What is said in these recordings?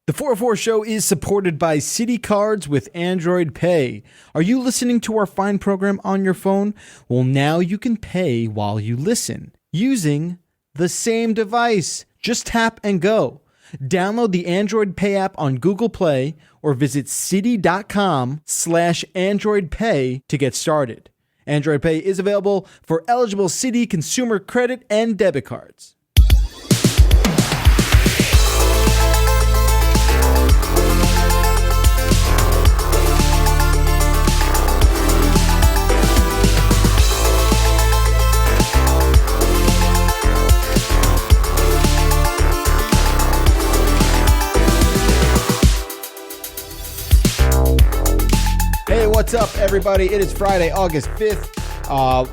The 404 Show is supported by Citi Cards with Android Pay. Are you listening to our fine program on your phone? Well, now you can pay while you listen using the same device. Just tap and go. Download the Android Pay app on Google Play or visit Citi.com/Android Pay to get started. Android Pay is available for eligible Citi consumer credit and debit cards. Hey, what's up, everybody? It is Friday, August 5th.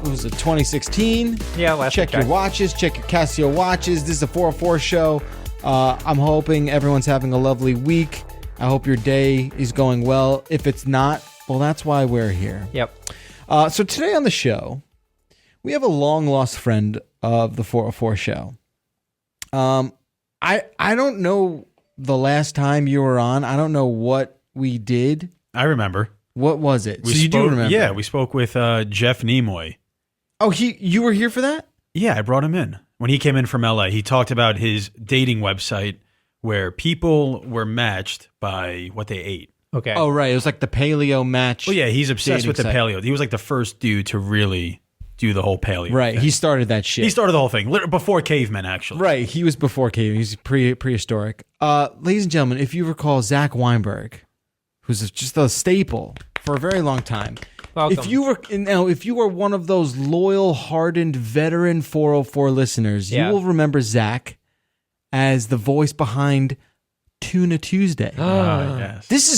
It was 2016. Yeah, check your watches. Check your Casio watches. This is a 404 show. I'm hoping everyone's having a lovely week. I hope your day is going well. If it's not, well, that's why we're here. Yep. So today on the show, we have a long-lost friend of the 404 show. I don't know the last time you were on. I don't know what we did. I remember. What was it? You do remember? Yeah, we spoke with Jeff Nimoy. Oh, you were here for that? Yeah, I brought him in. When he came in from LA, he talked about his dating website where people were matched by what they ate. Okay. Oh, right. It was like the paleo match. Oh, yeah, he's obsessed with the paleo. He was like the first dude to really do the whole paleo Right, thing. he started that shit. He started the whole thing, before cavemen, actually. Right, he was before cavemen. He's prehistoric. Ladies and gentlemen, if you recall Zach Weinberg, who's just a staple for a very long time. Welcome. If you were one of those loyal, hardened, veteran 404 listeners, you will remember Zach as the voice behind Tuna Tuesday. Yes. This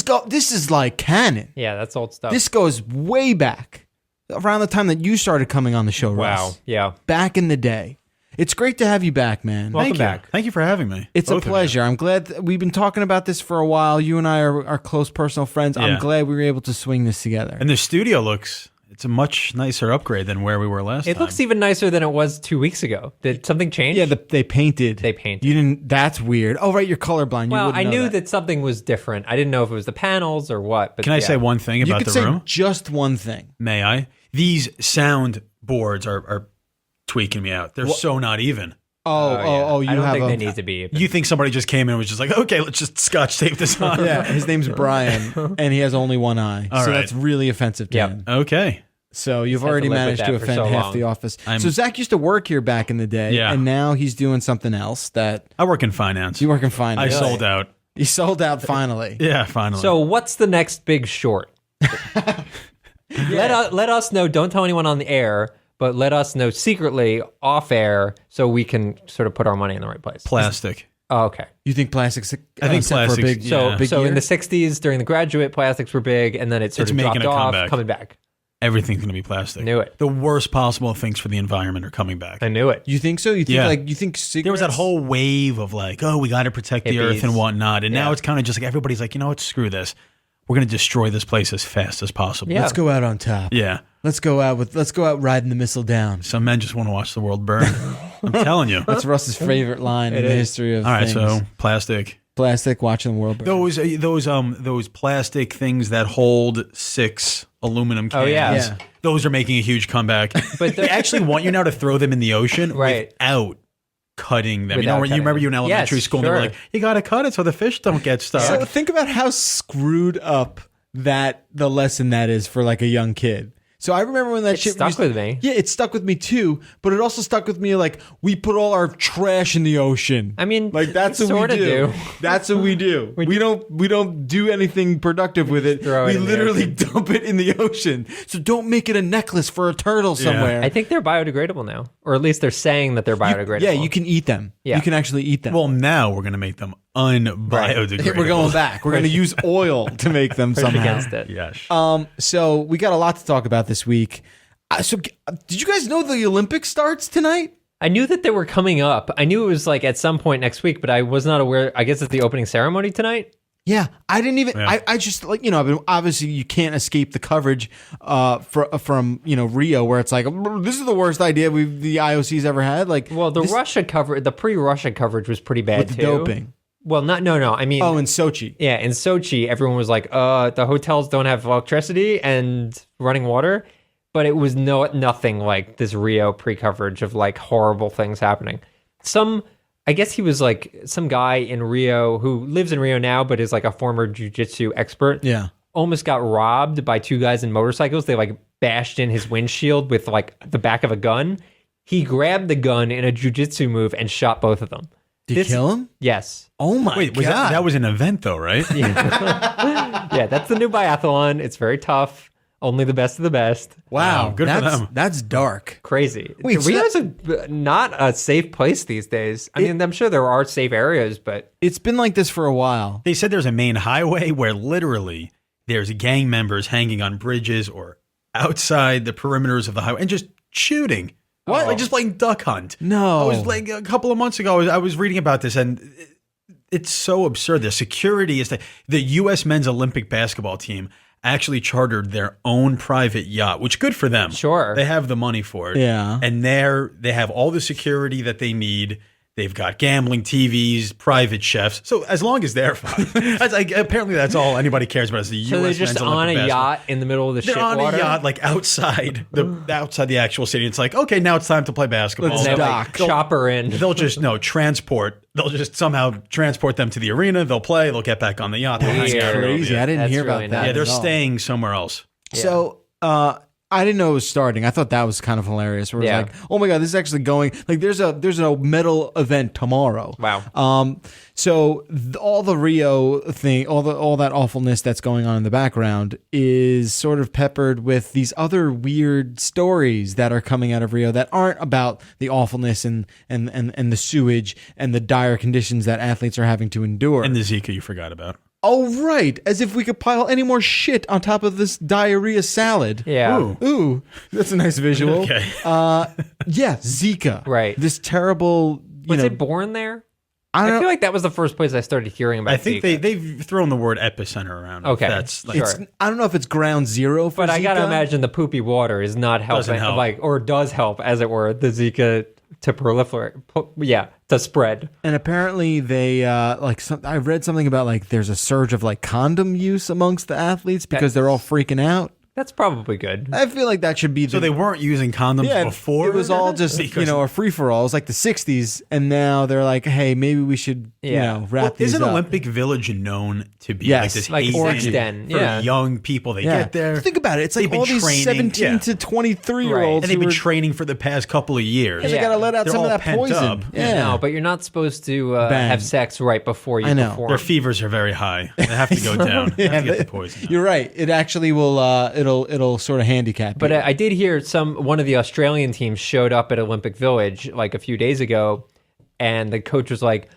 is like canon. Yeah, that's old stuff. This goes way back, around the time that you started coming on the show, wow. Russ. Yeah. Back in the day. It's great to have you back, man. Welcome Thank back. you. Thank you for having me. It's Both a pleasure. I'm glad we've been talking about this for a while. You and I are close personal friends. Yeah. I'm glad we were able to swing this together. And the studio it's a much nicer upgrade than where we were last time. It looks even nicer than it was 2 weeks ago. Did something change? Yeah, they painted. They painted. You didn't. That's weird. Oh, right, you're colorblind. Well, I knew that. that something was different. I didn't know if it was the panels or what. But Can I say one thing You about could the say room? just one thing. May I? These sound boards are tweaking me out. They're so not even. Oh, you I don't have think a. they need to be. You think somebody just came in and was just like, okay, let's just scotch tape this on. Yeah, his name's Brian, and he has only one eye. All so right. that's really offensive to Yep. him. Okay. So you've had to already live with managed to that for offend so half long. the office. So Zach used to work here back in the day, Yeah. and now he's doing something else that I work in finance. you work in finance. I sold out. You sold out finally. Yeah, finally. So what's the next big short? Let us know. Don't tell anyone on the air, but let us know secretly off air so we can sort of put our money in the right place. plastic. Oh, okay. You think plastics? I think set for a plastics, big, yeah. big So year? in the 60s, during the graduate, plastics were big, and then it sort It's of making dropped a off, comeback. coming back. Everything's going to be plastic. Knew it. The worst possible things for the environment are coming back. I knew it. You think so? You think Yeah. you think cigarettes? There was that whole wave of like, oh, we got to protect the Hippies. earth and whatnot. And now Yeah. it's kind of just like everybody's like, you know what, screw this. We're going to destroy this place as fast as possible. Yeah. Let's go out on top. Yeah. Let's go out riding the missile down. Some men just want to watch the world burn. I'm telling you. That's Russ's favorite line in the history of All right, things. so plastic. Plastic watching the world burn. Those plastic things that hold 6 aluminum cans. Oh, yeah. Yeah. Those are making a huge comeback. But they actually want you now to throw them in the ocean Right. without cutting them. Without You cutting remember you in them. elementary Yes, school and they were sure. like, you got to cut it so the fish don't get stuck. So think about how screwed up the lesson that is for like a young kid. So I remember when that It shit stuck with me. Yeah, it stuck with me too. But it also stuck with me like we put all our trash in the ocean. I mean, like that's what we sorta do. do. That's what we do. we don't do anything productive with it. Throw it We in the literally ocean. dump it in the ocean. So don't make it a necklace for a turtle somewhere. I think they're biodegradable now, or at least they're saying that they're biodegradable. Yeah, you can eat them. Yeah. You can actually eat them. Well, now we're going to make them unbiodegradable. We're going back. We're going to use oil to make them Push somehow. against it. Yes. So we got a lot to talk about this week. Did you guys know the Olympics starts tonight? I knew that they were coming up. I knew it was like at some point next week, but I was not aware. I guess it's the opening ceremony tonight. Yeah, I didn't even. Yeah. I just like obviously you can't escape the coverage from Rio, where it's like this is the worst idea the IOC's ever had. Like, Well, the pre-Russia coverage was pretty bad with the too. doping. Well, no. I mean, Oh, in Sochi. yeah, in Sochi, everyone was like, the hotels don't have electricity and running water. But it was nothing like this Rio pre-coverage of like horrible things happening. I guess he was like some guy in Rio who lives in Rio now, but is like a former jiu-jitsu expert. Yeah. Almost got robbed by two guys in motorcycles. They like bashed in his windshield with like the back of a gun. He grabbed the gun in a jiu-jitsu move and shot both of them. Did you kill him? Yes. Oh my Wait, God. that was an event though, right? Yeah, that's the new biathlon. It's very tough. Only the best of the best. Wow. Good for them. That's dark. Crazy. Wait, so Rio's not a safe place these days. I mean, I'm sure there are safe areas, but It's been like this for a while. They said there's a main highway where literally there's gang members hanging on bridges or outside the perimeters of the highway and just shooting. What? Like just playing duck hunt. No. I was like a couple of months ago, I was reading about this and it's so absurd. The security is the U.S. men's Olympic basketball team actually chartered their own private yacht, which good for them. Sure. They have the money for it. Yeah. And they have all the security that they need. They've got gambling TVs, private chefs. So as long as they're fine. Apparently that's all anybody cares about is the U.S. so they're just men's on Olympic a basketball. yacht in the middle of the They're shit on water. a yacht, like outside the actual city. It's like, okay, now it's time to play basketball. Let's They have, dock. like, chopper in. They'll just transport. They'll just somehow transport them to the arena. They'll play. They'll get back on the yacht. They'll That's hang out. crazy. I didn't That's hear really about that. Yeah, they're at all. staying somewhere else. So, I didn't know it was starting. I thought that was kind of hilarious. Where it was Yeah. like, oh my God, this is actually going. Like, there's a medal event tomorrow. Wow. So all the Rio thing, all that awfulness that's going on in the background is sort of peppered with these other weird stories that are coming out of Rio that aren't about the awfulness and the sewage and the dire conditions that athletes are having to endure. And the Zika you forgot about. Oh, right. As if we could pile any more shit on top of this diarrhea salad. Yeah. Ooh, that's a nice visual. Okay. Yeah, Zika. Right. This terrible, Was it born there? I I don't feel know. like that was the first place I started hearing about I think Zika. they've thrown the word epicenter around. Okay. That's like, Sure. I don't know if it's ground zero for But I gotta Zika. imagine the poopy water is not helping, help. like, or does help, as it were, the Zika to proliferate. To spread. And apparently they I read something about like there's a surge of like condom use amongst the athletes because they're all freaking out. That's probably good. I feel like that should be the, so they weren't using condoms before? It was all just Because- a free for all. It was like the 60s, and now they're like, hey, maybe we should wrap Well, these isn't up. Olympic Village known to be Yes. like this Like haven Orange Den, for yeah. young people? They Yeah. get there. Think about it. It's like They've been all these training, 17 to 23-year-olds and they've who been are, training for the past couple of years. they got to let out They're some of all that pent poison. up. Yeah. No, but you're not supposed to Bang. have sex right before you I know. perform. Their fevers are very high. They have to go down. They have to get the poison. You're right. It actually will. It'll sort of handicap. But you. I did hear one of the Australian teams showed up at Olympic Village like a few days ago, and the coach was like,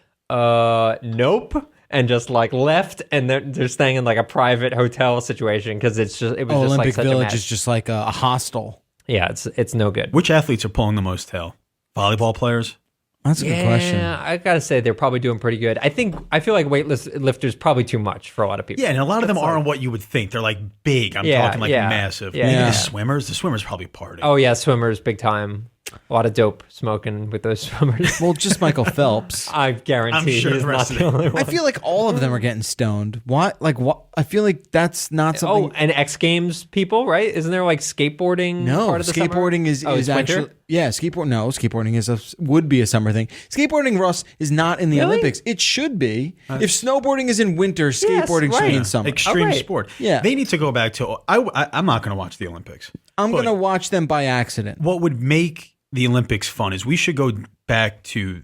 nope, and just like left, and they're staying in like a private hotel situation because it was just Olympic like such a Village mess. is just like a hostel. Yeah, it's no good. Which athletes are pulling the most tail? Volleyball players? That's a good question. Yeah, I gotta say they're probably doing pretty good. I feel like weightlifters probably too much for a lot of people. Yeah, and a lot of them aren't what you would think. They're like big. I'm Yeah, talking like yeah, massive. yeah, Maybe yeah. the swimmers probably party. Oh yeah, swimmers big time. A lot of dope smoking with those swimmers. Well, just Michael Phelps. I guarantee I'm sure he's the rest not of the them- only one. I feel like all of them are getting stoned. What? Like what? I feel like that's not something. Oh, and X Games people, right? Isn't there like skateboarding? No, part of the summer? skateboarding is winter? actually skateboarding is would be a summer thing. Skateboarding, Ross, is not in the Really? Olympics. It should be. If snowboarding is in winter, skateboarding should be in right. summer. Extreme right. sport. Yeah. They need to go back to. I'm not going to watch the Olympics. I'm But gonna watch them by accident. What would make the Olympics fun is we should go back to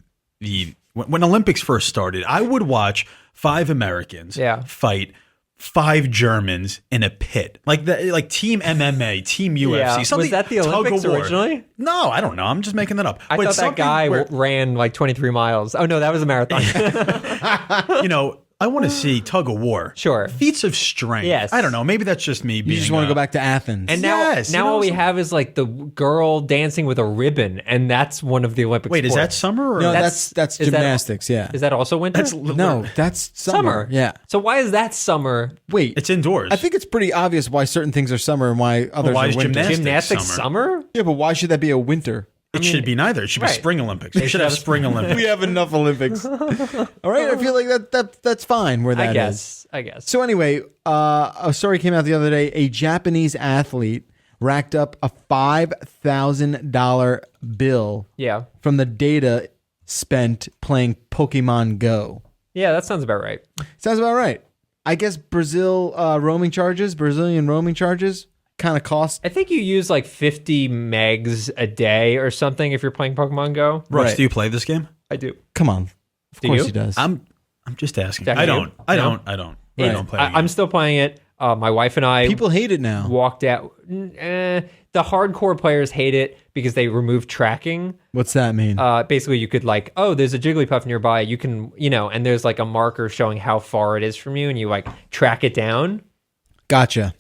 when Olympics first started. I would watch 5 Americans fight 5 Germans in a pit, like Team MMA, Team UFC. Yeah. Something Was that the tug of Olympics war. originally? No, I don't know. I'm just making that up. I But thought that something guy where, ran like 23 miles. Oh no, that was a marathon. I want to see tug of war. Sure. Feats of strength. Yes. I don't know. Maybe that's just me being. You just want to go back to Athens. And now, Yes, now all we have is like the girl dancing with a ribbon, and that's one of the Olympic Wait, is sports. that summer? Or no, that's- that's is that- gymnastics. Yeah. Is that also winter? No, that's summer. Yeah. So why is that summer? Wait. it's indoors. I think it's pretty obvious why certain things are summer and why others why are is winter. gymnastics Gymnastics summer? summer? Yeah, but why should that be a winter? It should be neither. It should be Spring Olympics. We should have Spring Olympics. We have enough Olympics. All right, I feel like that's fine where that is. I guess. So anyway, a story came out the other day. A Japanese athlete racked up a $5,000 bill from the data spent playing Pokemon Go. Yeah, that sounds about right. Sounds about right. I guess Brazilian roaming charges kind of cost. I think you use like 50 megs a day or something if you're playing Pokemon Go. Russ, do you play this game? I do. Come on. Of course he does. I'm just asking. Jack, I don't. I don't Right. play the game. I'm still playing it. My wife and I People hate it now. walked out. The hardcore players hate it because they remove tracking. What's that mean? Basically, you could like, oh, there's a Jigglypuff nearby. You can, and there's like a marker showing how far it is from you, and you like track it down. Gotcha.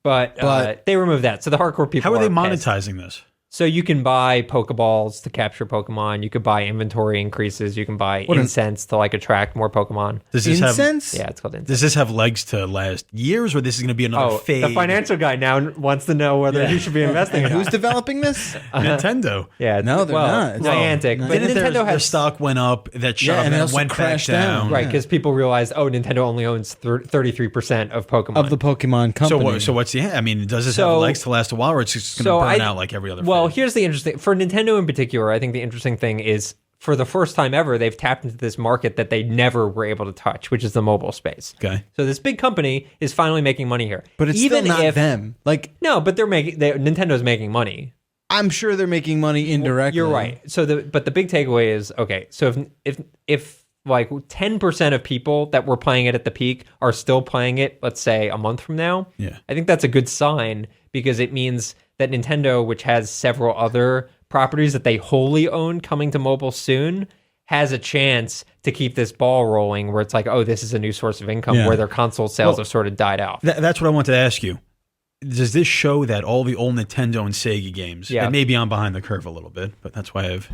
But they remove that. So the hardcore people. How are they pissed. monetizing this? So you can buy Pokeballs to capture Pokemon. You could buy inventory increases. You can buy incense to like attract more Pokemon. Does this Incense? Yeah, it's called incense. Does this have legs to last years, or this is going to be another phase? The financial guy now wants to know whether he should be investing. Who's developing this? Nintendo. Yeah, No, they're not. It's Niantic. But Didn't Nintendo their has stock went up, that shot, and it and also went back crashed down. down. right because people realized, Nintendo only owns 33% of Pokemon. Of the Pokemon company. So what's the? I mean, does this have legs to last a while, or it's just going to burn out like every other? Well, phase? here's the interesting for Nintendo in particular. I think the interesting thing is, for the first time ever, they've tapped into this market that they never were able to touch, which is the mobile space. Okay. So this big company is finally making money here, but it's even still not if, them. Like, no, but Nintendo's making money. I'm sure they're making money indirectly. You're right. So the big takeaway is, okay, so if like 10% of people that were playing it at the peak are still playing it, let's say a month from now, I think that's a good sign, because it means that Nintendo, which has several other properties that they wholly own coming to mobile soon, has a chance to keep this ball rolling where it's like, oh, this is a new source of income where their console sales have sort of died out. That's what I wanted to ask you. Does this show that all the old Nintendo and Sega games, that maybe I'm behind the curve a little bit, but that's why I have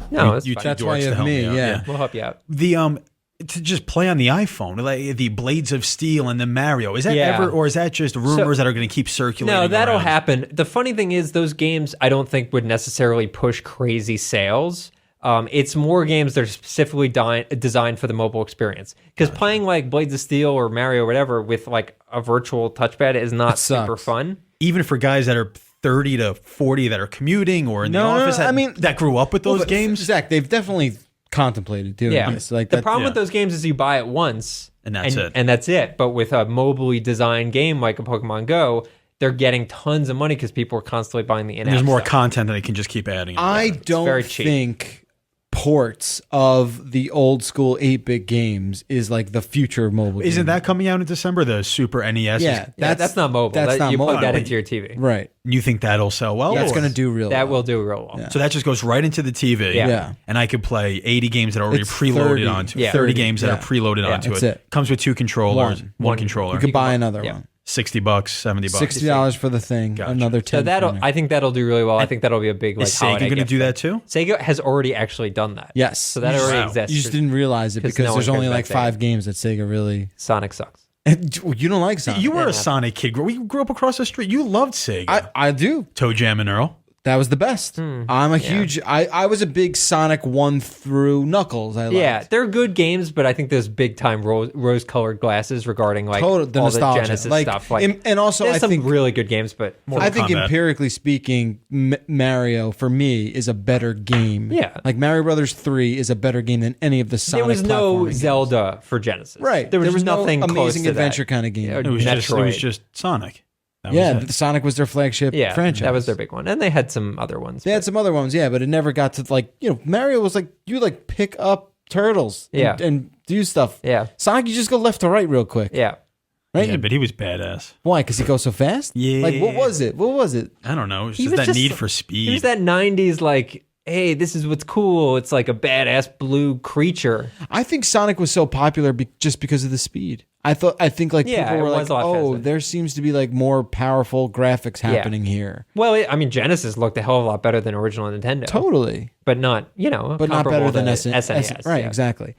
you two that's why dorks you to have help me, out. yeah. We'll help you out. The to just play on the iPhone, like the Blades of Steel and the Mario, is that ever, or is that just rumors that are going to keep circulating? No, that'll around? happen. The funny thing is, those games I don't think would necessarily push crazy sales. It's more games that are specifically designed for the mobile experience. Because playing like Blades of Steel or Mario or whatever with like a virtual touchpad is not super fun. Even for guys that are 30 to 40 that are commuting or in the office, that grew up with those games. Zach, they've definitely contemplated doing this. Like the problem with those games is you buy it once and that's it. And that's it. But with a mobily designed game like a Pokemon Go, they're getting tons of money because people are constantly buying the in-app. There's more stuff. content that they can just keep adding. I don't think ports of the old school 8-bit games is like the future of mobile games. Isn't that coming out in December? The Super NES? Yeah, that's not mobile. That's not you mobile. plug that into your TV. Right. You think that'll sell well? That's going to do real well. That will do real well. Yeah. So that just goes right into the TV. Yeah. And I could play 80 games that are already It's preloaded 30. onto it. Yeah. 30 games that Yeah. are preloaded onto That's it. it. Comes with 2 controllers, one controller. You could buy another one. $60, $70. $60 for the thing. Gotcha. Another 10. So I think that'll do really well. I think that'll be a big like Is Sega holiday going to gift do thing. that too? Sega has already actually done that. Yes. So that already exists. You just didn't realize it 'Cause because no there's one only cares like about 5 games that Sega really. Sonic sucks. You don't like Sonic. You were a Sonic kid. You grew up across the street. You loved Sega. I do. Toe Jam and Earl. That was the best. I'm a huge. I was a big Sonic 1 through Knuckles. I loved. They're good games, but I think those big time rose-colored glasses regarding like all the nostalgia. Genesis Like, stuff. Like, and also, there's I some think really good games, but I think Kombat. empirically speaking, Mario for me is a better game. Yeah. Like Mario Brothers 3 is a better game than any of the Sonic. there was no platforming games. Zelda for Genesis. Right. There was nothing no close amazing to adventure that. kind of game. It was Metroid. just Sonic. That Yeah, was it. Sonic was their flagship franchise. That was their big one, and they had some other ones. They had some other ones, but it never got to like Mario was like you like pick up turtles, and do stuff. Yeah. Sonic, you just go left to right real quick. Yeah. Right. Yeah, but he was badass. Why? Because he goes so fast. Yeah. Like what was it? What was it? I don't know. It was He just was that just- need for speed. It was that '90s like, hey, this is what's cool. It's like a badass blue creature. I think Sonic was so popular just because of the speed. I think like Yeah, people were it like, was a lot oh, faster. there seems to be like more powerful graphics happening here. Well, I mean, Genesis looked a hell of a lot better than original Nintendo. Totally. But not, But not better than SNES. Right, exactly.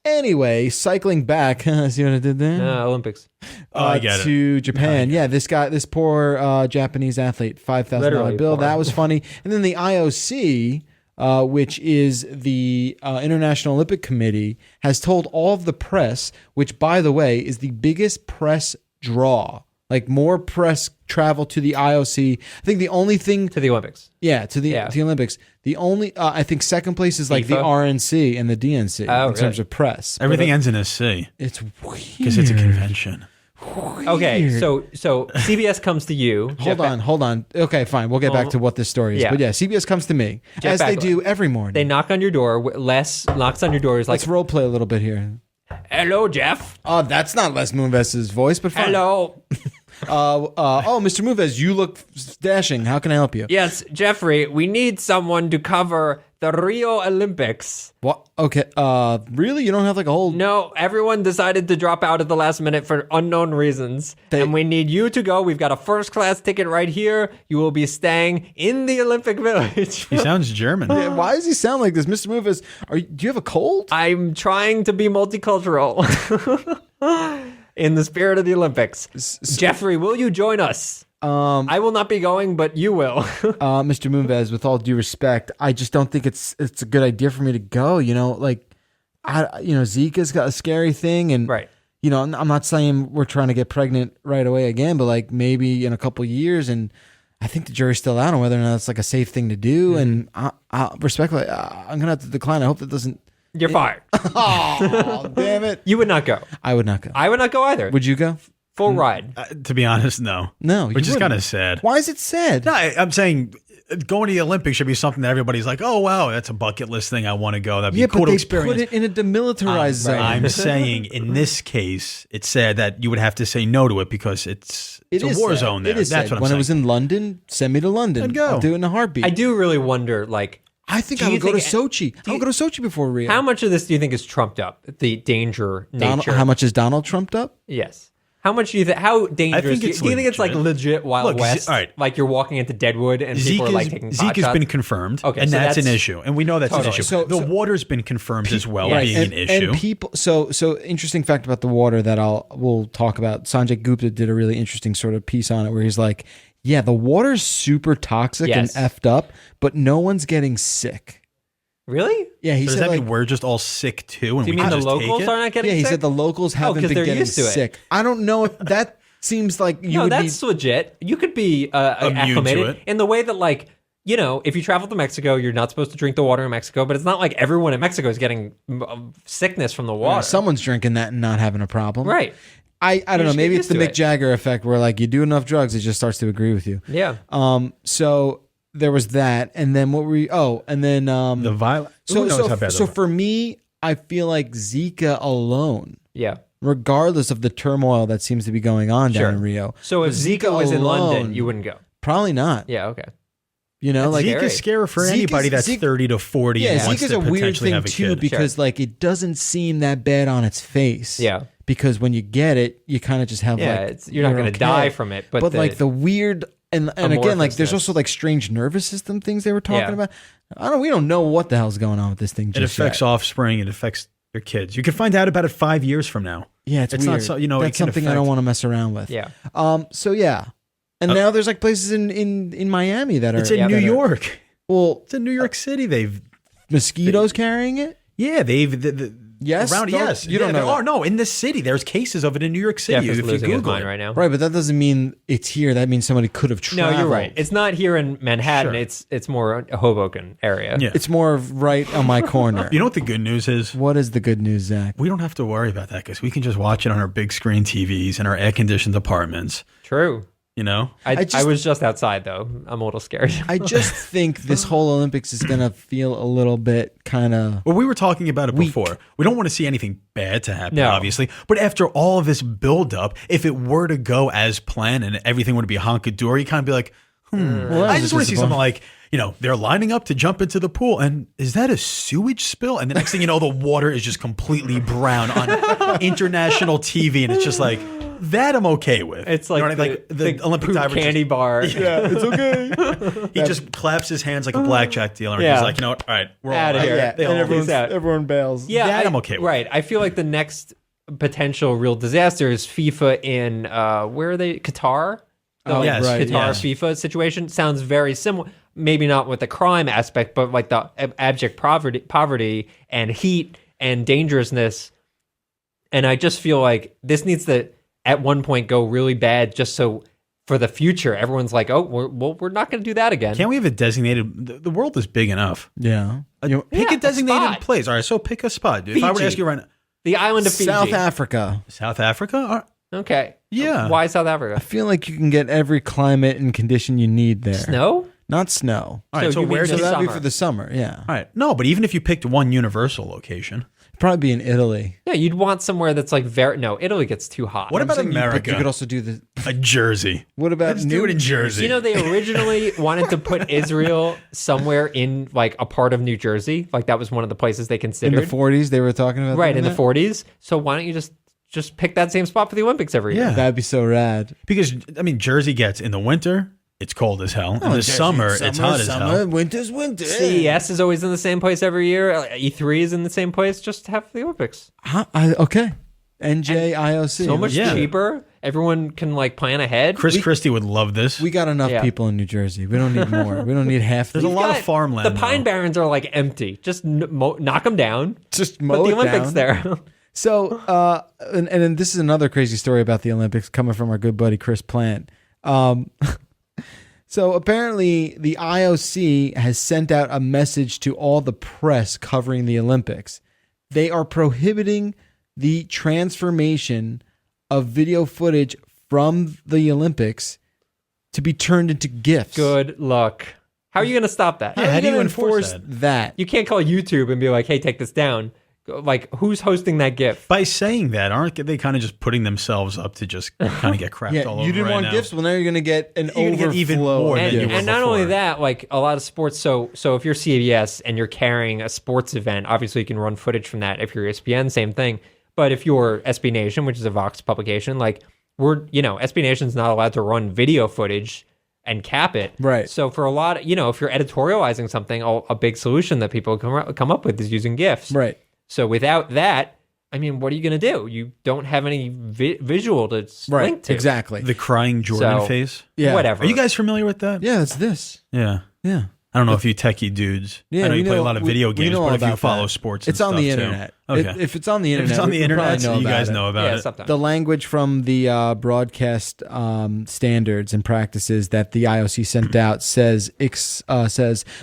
Anyway, cycling back, see what I did there? Olympics. I get it. To Japan. Yeah, this poor Japanese athlete, $5,000 Literally bill. poor. That was funny. And then the IOC which is the International Olympic Committee, has told all of the press, which, by the way, is the biggest press draw. Like more press travel to the IOC. I think the only thing to the Olympics. Yeah, to the Olympics. The only I think second place is like FIFA? The RNC and the DNC in terms of press. Everything ends in a C. It's weird because it's a convention. Weird. Okay, so CBS comes to you. Hold on. Okay, fine. We'll get back to what this story is. Yeah. But yeah, CBS comes to me Jeff as they do every morning. They knock on your door. Les knocks on your door. Is like, let's role play a little bit here. Hello, Jeff. Oh, that's not Les Moonves' voice, but fine. Hello. Mr. Moonves, you look dashing. How can I help you? Yes, Jeffrey, we need someone to cover the Rio Olympics. What? Okay. Really? You don't have like a whole... No, everyone decided to drop out at the last minute for unknown reasons. And we need you to go. We've got a first class ticket right here. You will be staying in the Olympic Village. He sounds German. Yeah, why does he sound like this? Mr. Moonves, do you have a cold? I'm trying to be multicultural. In the spirit of the Olympics. Jeffrey, will you join us? I will not be going, but you will. Mr. Moonves, with all due respect, I just don't think it's a good idea for me to go. You know, like, Zika's got a scary thing, and right. You know, I'm not saying we're trying to get pregnant right away again, but like maybe in a couple of years, and I think the jury's still out on whether or not it's like a safe thing to do. And I respectfully, I'm gonna have to decline. I hope that doesn't. You're fired. Oh, damn it. You would not go. I would not go. I would not go either. Would you go? Full ride. To be honest, no. No. Which is kind of sad. Why is it sad? No, I'm saying going to the Olympics should be something that everybody's like, oh, wow, that's a bucket list thing. I want to go. That'd be cool to experience. Put it in a demilitarized zone. I'm saying in this case, it's sad that you would have to say no to it because it's a war zone there. It is that's sad. what I'm when saying. it was in London, send me to London. I'd go. I'll do it in a heartbeat. I do really wonder, like, I think I would go to Sochi. I would go to Sochi before Rio. How much of this do you think is trumped up? The danger nature. How much is Donald trumped up? Yes. How much do you think? How dangerous? Do you think it's like legit Wild West? All right. Like you're walking into Deadwood and people are like taking pot Zeke has shots? been confirmed, okay, and so that's an issue, and we know that's an issue. So, the water's been confirmed as well, right. being an issue. And people, so interesting fact about the water that we'll talk about. Sanjay Gupta did a really interesting sort of piece on it where he's like, yeah, the water's super toxic and effed up, but no one's getting sick. Really? Yeah, he so said does that like, mean we're just all sick too, and do you mean the locals are not getting sick? Yeah, he said the locals haven't been getting sick. I don't know if that seems like you would be... No, that's legit. You could be acclimated in the way that, like, you know, if you travel to Mexico, you're not supposed to drink the water in Mexico, but it's not like everyone in Mexico is getting sickness from the water. Yeah, someone's drinking that and not having a problem. Right. I don't know. Maybe it's the Mick Jagger effect where, like, you do enough drugs, it just starts to agree with you. Yeah. So there was that, and then what were we? Oh, and then the violence. So for me, I feel like Zika alone. Yeah. Regardless of the turmoil that seems to be going on down in Rio. So if Zika was in London, you wouldn't go. Probably not. Yeah. Okay. You know, like Zika's scary for anybody that's 30 to 40. Yeah, and wants Zika's to a weird potentially thing have a too kid. because like it doesn't seem that bad on its face. Yeah. Because when you get it, you kind of just have you're not going to die from it, but like the weird and again, like there's also like strange nervous system things they were talking about. We don't know what the hell's going on with this thing. It affects offspring. It affects your kids. You can find out about it 5 years from now. Yeah, it's weird. Not so, that's something I don't want to mess around with. Yeah. So yeah, and now there's like places in Miami that are. It's in New York. Well, it's in New York City. They've mosquitoes carrying it. Yeah, yes, around yes. You don't know. There are no in the city. There's cases of it in New York City. Jeff is if you losing his Google mind it right now. Right, but that doesn't mean it's here. That means somebody could have traveled. No, you're right. It's not here in Manhattan. Sure. It's more a Hoboken area. Yeah. It's more right on my corner. You know what the good news is? What is the good news, Zach? We don't have to worry about that because we can just watch it on our big screen TVs and our air conditioned apartments. True. You know, I was just outside though. I'm a little scared. I just think this whole Olympics is going to feel a little bit kind of. Well, we were talking about it before. We don't want to see anything bad to happen, obviously. But after all of this buildup, if it were to go as planned and everything would be hunky-dory, you kind of be like, Well, I just want to see something like, you know, they're lining up to jump into the pool, and is that a sewage spill? And the next thing you know, the water is just completely brown on international TV, and it's just like. That I'm okay with. It's like, the Olympic diver candy bar. Yeah, it's okay. He just claps his hands like a blackjack dealer. And he's like, you know what? All right, we're out of here. Yeah, and everyone bails. Yeah, that I'm okay with. Right. I feel like the next potential real disaster is FIFA in where are they? Qatar. Yes. Qatar FIFA situation sounds very similar. maybe not with the crime aspect, but like the abject poverty and heat and dangerousness. And I just feel like this needs to, at one point, go really bad just so for the future, everyone's like, oh, we're not going to do that again. Can't we have a designated, the world is big enough. Yeah. Pick a designated place. All right, so pick a spot, dude. If I were to ask you right now. The island of Fiji. South Africa. South Africa? Okay. Yeah. Why South Africa? I feel like you can get every climate and condition you need there. Snow? Not snow. All right, so you mean where's just that'd be summer? for the summer, yeah. All right. No, but even if you picked one universal location. Probably be in Italy. Yeah, you'd want somewhere that's like Italy gets too hot. What about But America? you could also do the. A Jersey. What about Let's do it in Jersey. You know, they originally wanted to put Israel somewhere in like a part of New Jersey. Like that was one of the places they In considered. the 40s, they were talking about Right, doing in the that? 40s. So why don't you just pick that same spot for the Olympics every year? Yeah. That'd be so rad. Because, I mean, Jersey gets in the winter, it's cold as hell. In the summer, it's hot as hell. Winter's winter. CES is always in the same place every year. E3 is in the same place. Just have the Olympics. Okay. NJIOC. So much Yeah. cheaper. Everyone can like plan ahead. Chris Christie would love this. We got enough Yeah. people in New Jersey. We don't need more. We don't need half. There's a lot of God, farmland. The Pine though. Barrens are like empty. Just knock them down. Just Put mow the it Olympics down. there. So, and then this is another crazy story about the Olympics coming from our good buddy Chris Plant. So apparently the IOC has sent out a message to all the press covering the Olympics. They are prohibiting the transformation of video footage from the Olympics to be turned into GIFs. Good luck. How are you going to stop that? Yeah, how do you gonna enforce that? You can't call YouTube and be like, hey, take this down. Like, who's hosting that GIF? By saying that, aren't they kind of just putting themselves up to just kind of get crapped all over you didn't right want now? GIFs. Well, now you're going to get an You're gonna overflow. get even more of than you GIFs. were And not only before. that, like a lot of sports. So if you're CBS and you're carrying a sports event, obviously you can run footage from that. If you're ESPN, same thing. But if you're SB Nation, which is a Vox publication, like SB Nation's not allowed to run video footage and cap it. Right. So for a lot, if you're editorializing something, a big solution that people come up with is using GIFs. Right. So without that, I mean, what are you going to do? You don't have any visual to link to. Exactly. The crying Jordan So- face. Yeah. Whatever. Are you guys familiar with that? Yeah, it's this. Yeah. Yeah. I don't know if you techie dudes. Yeah, I know we you play a lot of video we games, know but all if you about follow that. sports, and it's on stuff the too. internet. Okay. If it's on the internet, If it's on the we probably internet, so you about guys it. know about Yeah, it. sometimes. The language from the broadcast standards and practices that the IOC sent out says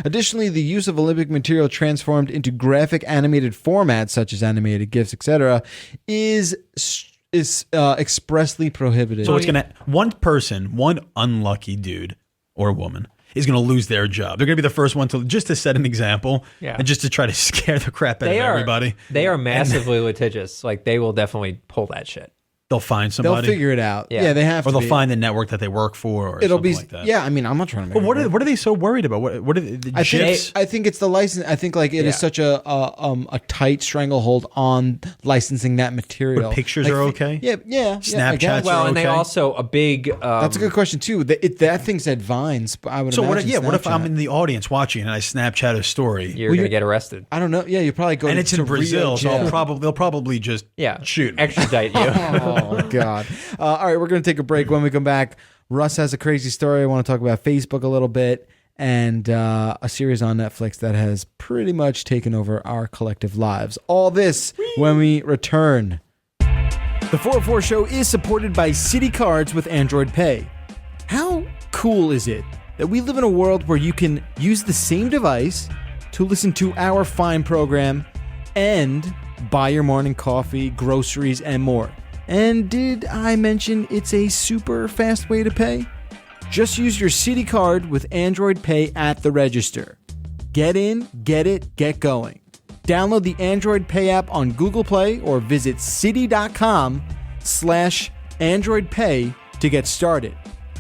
additionally, the use of Olympic material transformed into graphic animated formats such as animated GIFs, etc., is expressly prohibited. So it's gonna one unlucky dude or woman is gonna lose their job. They're gonna be the first one to set an example, Yeah. and just to try to scare the crap out of everybody. They are massively litigious. Like they will definitely pull that shit. They'll find They'll somebody, figure it out. Yeah. Yeah, they have or to. they'll be. find the network that they work for, or It'll something be. like that. Yeah, I mean, I'm not trying to make. But it work. what are they so worried about? What are the GIFs? I think it's the license. I think like it is Yeah. such a tight stranglehold on licensing that material. But pictures Like, are okay? Yeah, I Snapchats guess. are Well, and they okay. also a big. That's a good question too. That thing said Vines, but I would So what? imagine. Yeah, what if I'm Snapchat. in the audience watching and I Snapchat a story, You're gonna get arrested. I don't know. Yeah, you probably go. and it's to in Brazil, Rio so jail. they'll probably just Yeah, shoot me. extradite you. Oh God! All right, we're gonna take a break. When we come back, Russ has a crazy story. I want to talk about Facebook a little bit and a series on Netflix that has pretty much taken over our collective lives. All this when we return. The 404 Show is supported by Citi Cards with Android Pay. How cool is it that we live in a world where you can use the same device to listen to our fine program and buy your morning coffee, groceries, and more? And did I mention it's a super fast way to pay? Just use your Citi Card with Android Pay at the register. Get in, get it, get going. Download the Android Pay app on Google Play or visit citi.com/Android Pay to get started.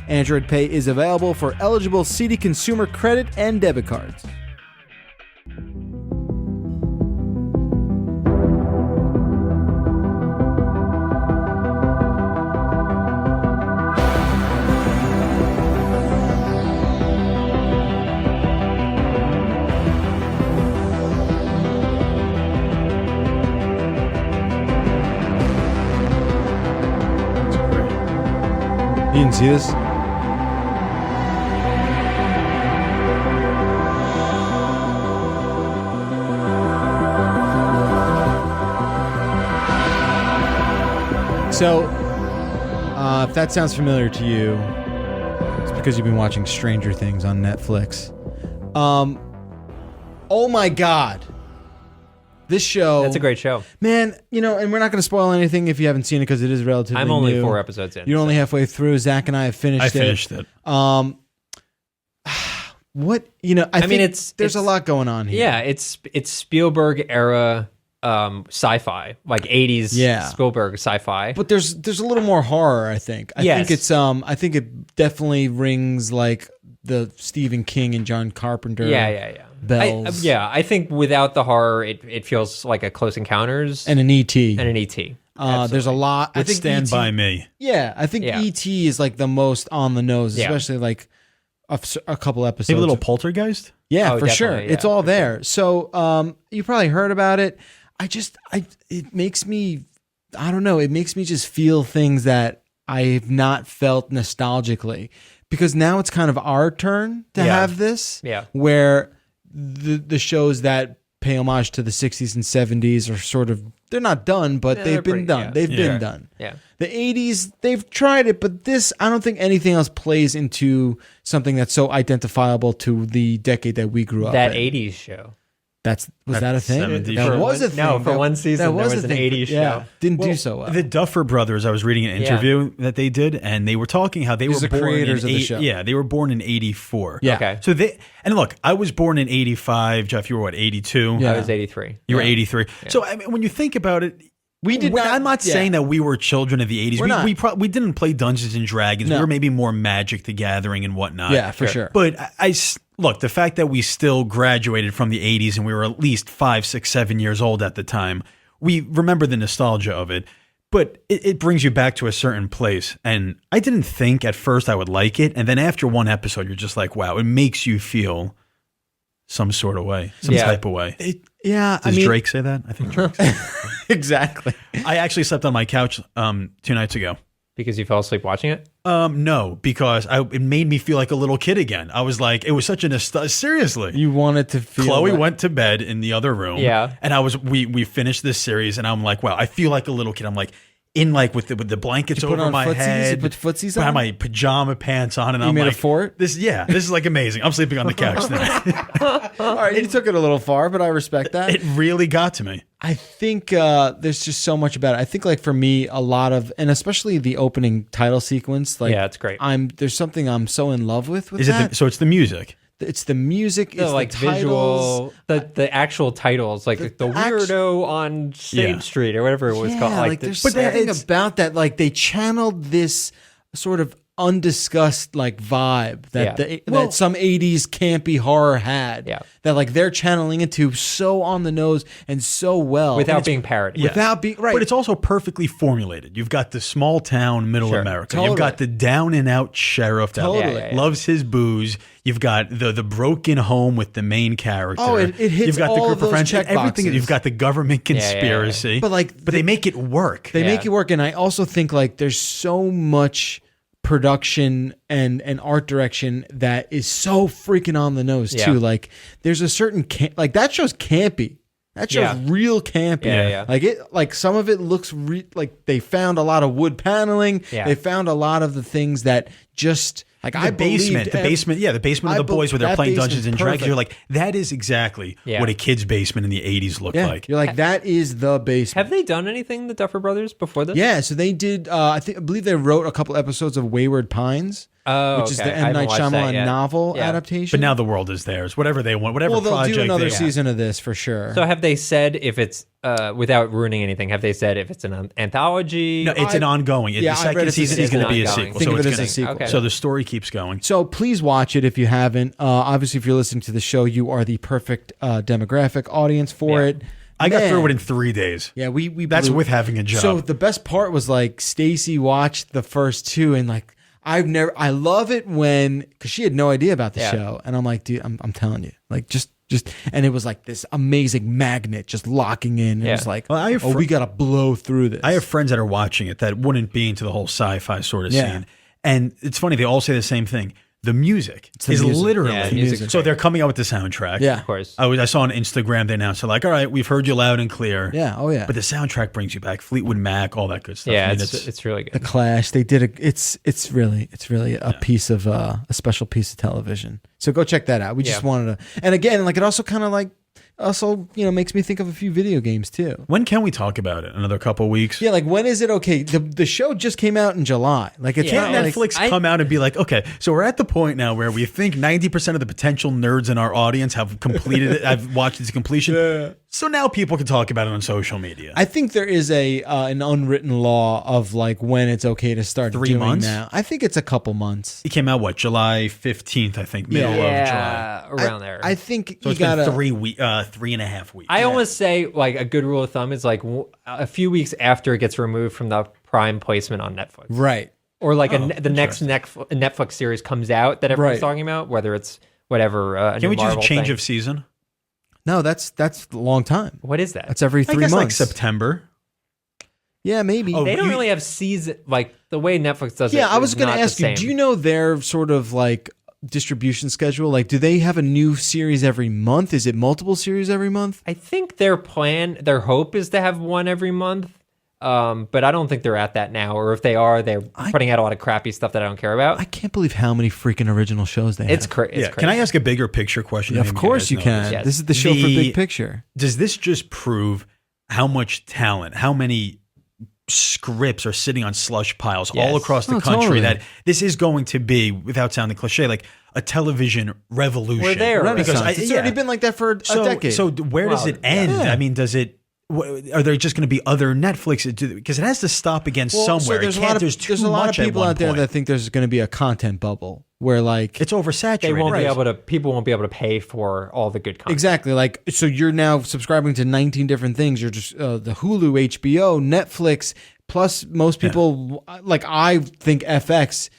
Android Pay is available for eligible Citi consumer credit and debit cards. You didn't see this? So, if that sounds familiar to you, it's because you've been watching Stranger Things on Netflix. Oh my God. This show. That's a great show. Man, and we're not going to spoil anything if you haven't seen it because it is relatively I'm only new. 4 episodes in. You're only halfway through. Zach and I have finished it. I finished it. What, I mean, there's a lot going on here. Yeah, it's Spielberg era sci-fi, like 80s Spielberg sci-fi. But there's a little more horror, I think. I think it definitely rings like the Stephen King and John Carpenter. Yeah. Bells. I think without the horror, it feels like a Close Encounters and an E.T. There's a lot. I think Stand By Me. Yeah, I think E.T. is like the most on the nose, especially like a couple episodes. Maybe a little Poltergeist? Yeah, for sure. Yeah, it's all there. Sure. So you probably heard about it. It makes me, I don't know, it makes me just feel things that I've not felt nostalgically. Because now it's kind of our turn to have this. Yeah. Where the shows that pay homage to the 60s and 70s are sort of, they're not done, but they've been done. Yeah. They've been done. Yeah. The 80s, they've tried it, but this, I don't think anything else plays into something that's so identifiable to the decade that we grew up in. That 80s show. Was that a thing? 70s. That was a thing. No, for one season, there was an 80s show. Didn't do so well. The Duffer Brothers, I was reading an interview that they did, and they were talking how they were born creators of the show. Yeah, they were born in 84. Yeah. Okay. So and look, I was born in 85. Jeff, you were what, 82? Yeah. I was 83. You were 83. Yeah. So I mean, when you think about it, I'm not saying that we were children of the 80s. We didn't play Dungeons and Dragons. No. We were maybe more Magic the Gathering and whatnot. Yeah, for sure. But look, the fact that we still graduated from the 80s and we were at least 5, 6, 7 years old at the time, we remember the nostalgia of it. But it brings you back to a certain place. And I didn't think at first I would like it. And then after one episode, you're just like, wow, it makes you feel some sort of way, some type of way. Does Drake say that? I think Drake said that. Exactly. I actually slept on my couch 2 nights ago. Because you fell asleep watching it? No, because it made me feel like a little kid again. I was like, it was such seriously. You wanted to feel Chloe went to bed in the other room. Yeah. And we finished this series and I'm like, wow, I feel like a little kid. I'm like, in like with the blankets over my head. You put footsies I on? had my pajama pants on, and I'm made like, a fort? This is like amazing. I'm sleeping on the couch now. All right, you took it a little far, but I respect that. It really got to me. I think there's just so much about it. I think like for me, a lot of, and especially the opening title sequence, like it's great. There's something I'm so in love with Is that. So it's the music. It's the music, it's like the titles, visual, the actual titles, like the weirdo on State Street or whatever it was called. Like there's something about that. Like they channeled this sort of undiscussed like vibe that that some 80s campy horror had. Yeah. That like they're channeling into so on the nose and so well. Without being parody. Without being right. But it's also perfectly formulated. You've got the small town middle America. Totally. You've got the down and out sheriff that loves his booze. You've got the broken home with the main character. Oh, it hits You've got all the group of those friends. check Everything. boxes. You've got the government conspiracy. But they make it work. They make it work, and I also think like there's so much production and art direction that is so freaking on the nose too. Like there's a certain like that show's campy. That show's real campy. Yeah. Like it, like some of it looks like they found a lot of wood paneling. Yeah. They found a lot of the things that just like the basement of the boys where they're playing Dungeons and Dragons. You're like, that is exactly what a kid's basement in the 80s looked like. You're like, that is the basement. Have they done anything, the Duffer Brothers, before this? Yeah, so they did. I believe they wrote a couple episodes of Wayward Pines. Which is the M. Night Shyamalan novel adaptation. But now the world is theirs. Whatever they want, whatever project they they'll do another season of this for sure. So have they said if it's, without ruining anything, have they said if it's an anthology? No, it's an ongoing. The second season is going to be a sequel. Think of it as a sequel. Okay. So the story keeps going. So please watch it if you haven't. Obviously, if you're listening to the show, you are the perfect demographic audience for it. I got through it in 3 days. Yeah, we that's with having a job. So the best part was like Stacy watched the first two and like I love it when, because she had no idea about the show, and I'm like, dude, I'm telling you, like just, and it was like this amazing magnet just locking in. It was like, we gotta blow through this. I have friends that are watching it that wouldn't be into the whole sci-fi sort of scene, and it's funny, they all say the same thing. the music. the Is music. literally. Yeah, the music. So they're coming out with the soundtrack. Yeah. Of course. I saw on Instagram they announced, they're like, all right, we've heard you loud and clear. Yeah. Oh yeah. But the soundtrack brings you back. Fleetwood Mac, all that good stuff. Yeah, I mean, it's really the good. Clash. They did it's really a piece of a special piece of television. So go check that out. We just wanted to, and again, like it also kind of like makes me think of a few video games too. when can we talk about it? Another couple of weeks? Yeah, like when is it okay? The show just came out in July. Like it's Can't not like, Netflix come out and be like, okay, so we're at the point now where we think 90% of the potential nerds in our audience have completed it. I've watched it to completion. Yeah. So now people can talk about it on social media. I think there is an unwritten law of like when it's okay to start 3 doing months? that. I think it's a couple months. It came out, July 15th, I think, middle of July. Yeah, around there. I think So you it's gotta. been 3.5 weeks. I almost say like a good rule of thumb is like a few weeks after it gets removed from the Prime placement on Netflix, Right. or like the next Netflix series comes out that everyone's Right. talking about, whether it's whatever. Can we just Marvel change thing. of season? No, that's a long time. What is that? That's every 3 I guess months. like September. Yeah, maybe. Oh, They don't you- really have season like the way Netflix does it. Yeah, I was is going not to the ask you, same. do you know their sort of like distribution schedule? Like, do they have a new series every month? Is it multiple series every month? I think their hope is to have one every month. But I don't think they're at that now. Or if they are, they're putting out a lot of crappy stuff that I don't care about. I can't believe how many freaking original shows they have. It's crazy. Yeah. Can I ask a bigger picture question? Yeah, of Maybe course guys you know can. this. Yes. This is the show for big picture. Does this just prove how much talent, how many scripts are sitting on slush piles Yes. all across the Oh, country totally. that this is going to be, without sounding cliche, like a television revolution? We're there. Renaissance. Because It's already been like that for a decade. So where does Well, it end? yeah. I mean, does it? Are there just going to be other Netflix? Because it has to stop again somewhere. there's It a lot can't- of there's too there's a lot of much at people one out there point. that think there's going to be a content bubble where like It's oversaturated. They won't Right. be able to. People won't be able to pay for all the good content. exactly like so you're now subscribing to 19 different things. You're just the Hulu, HBO, Netflix. Plus, most people like I think FX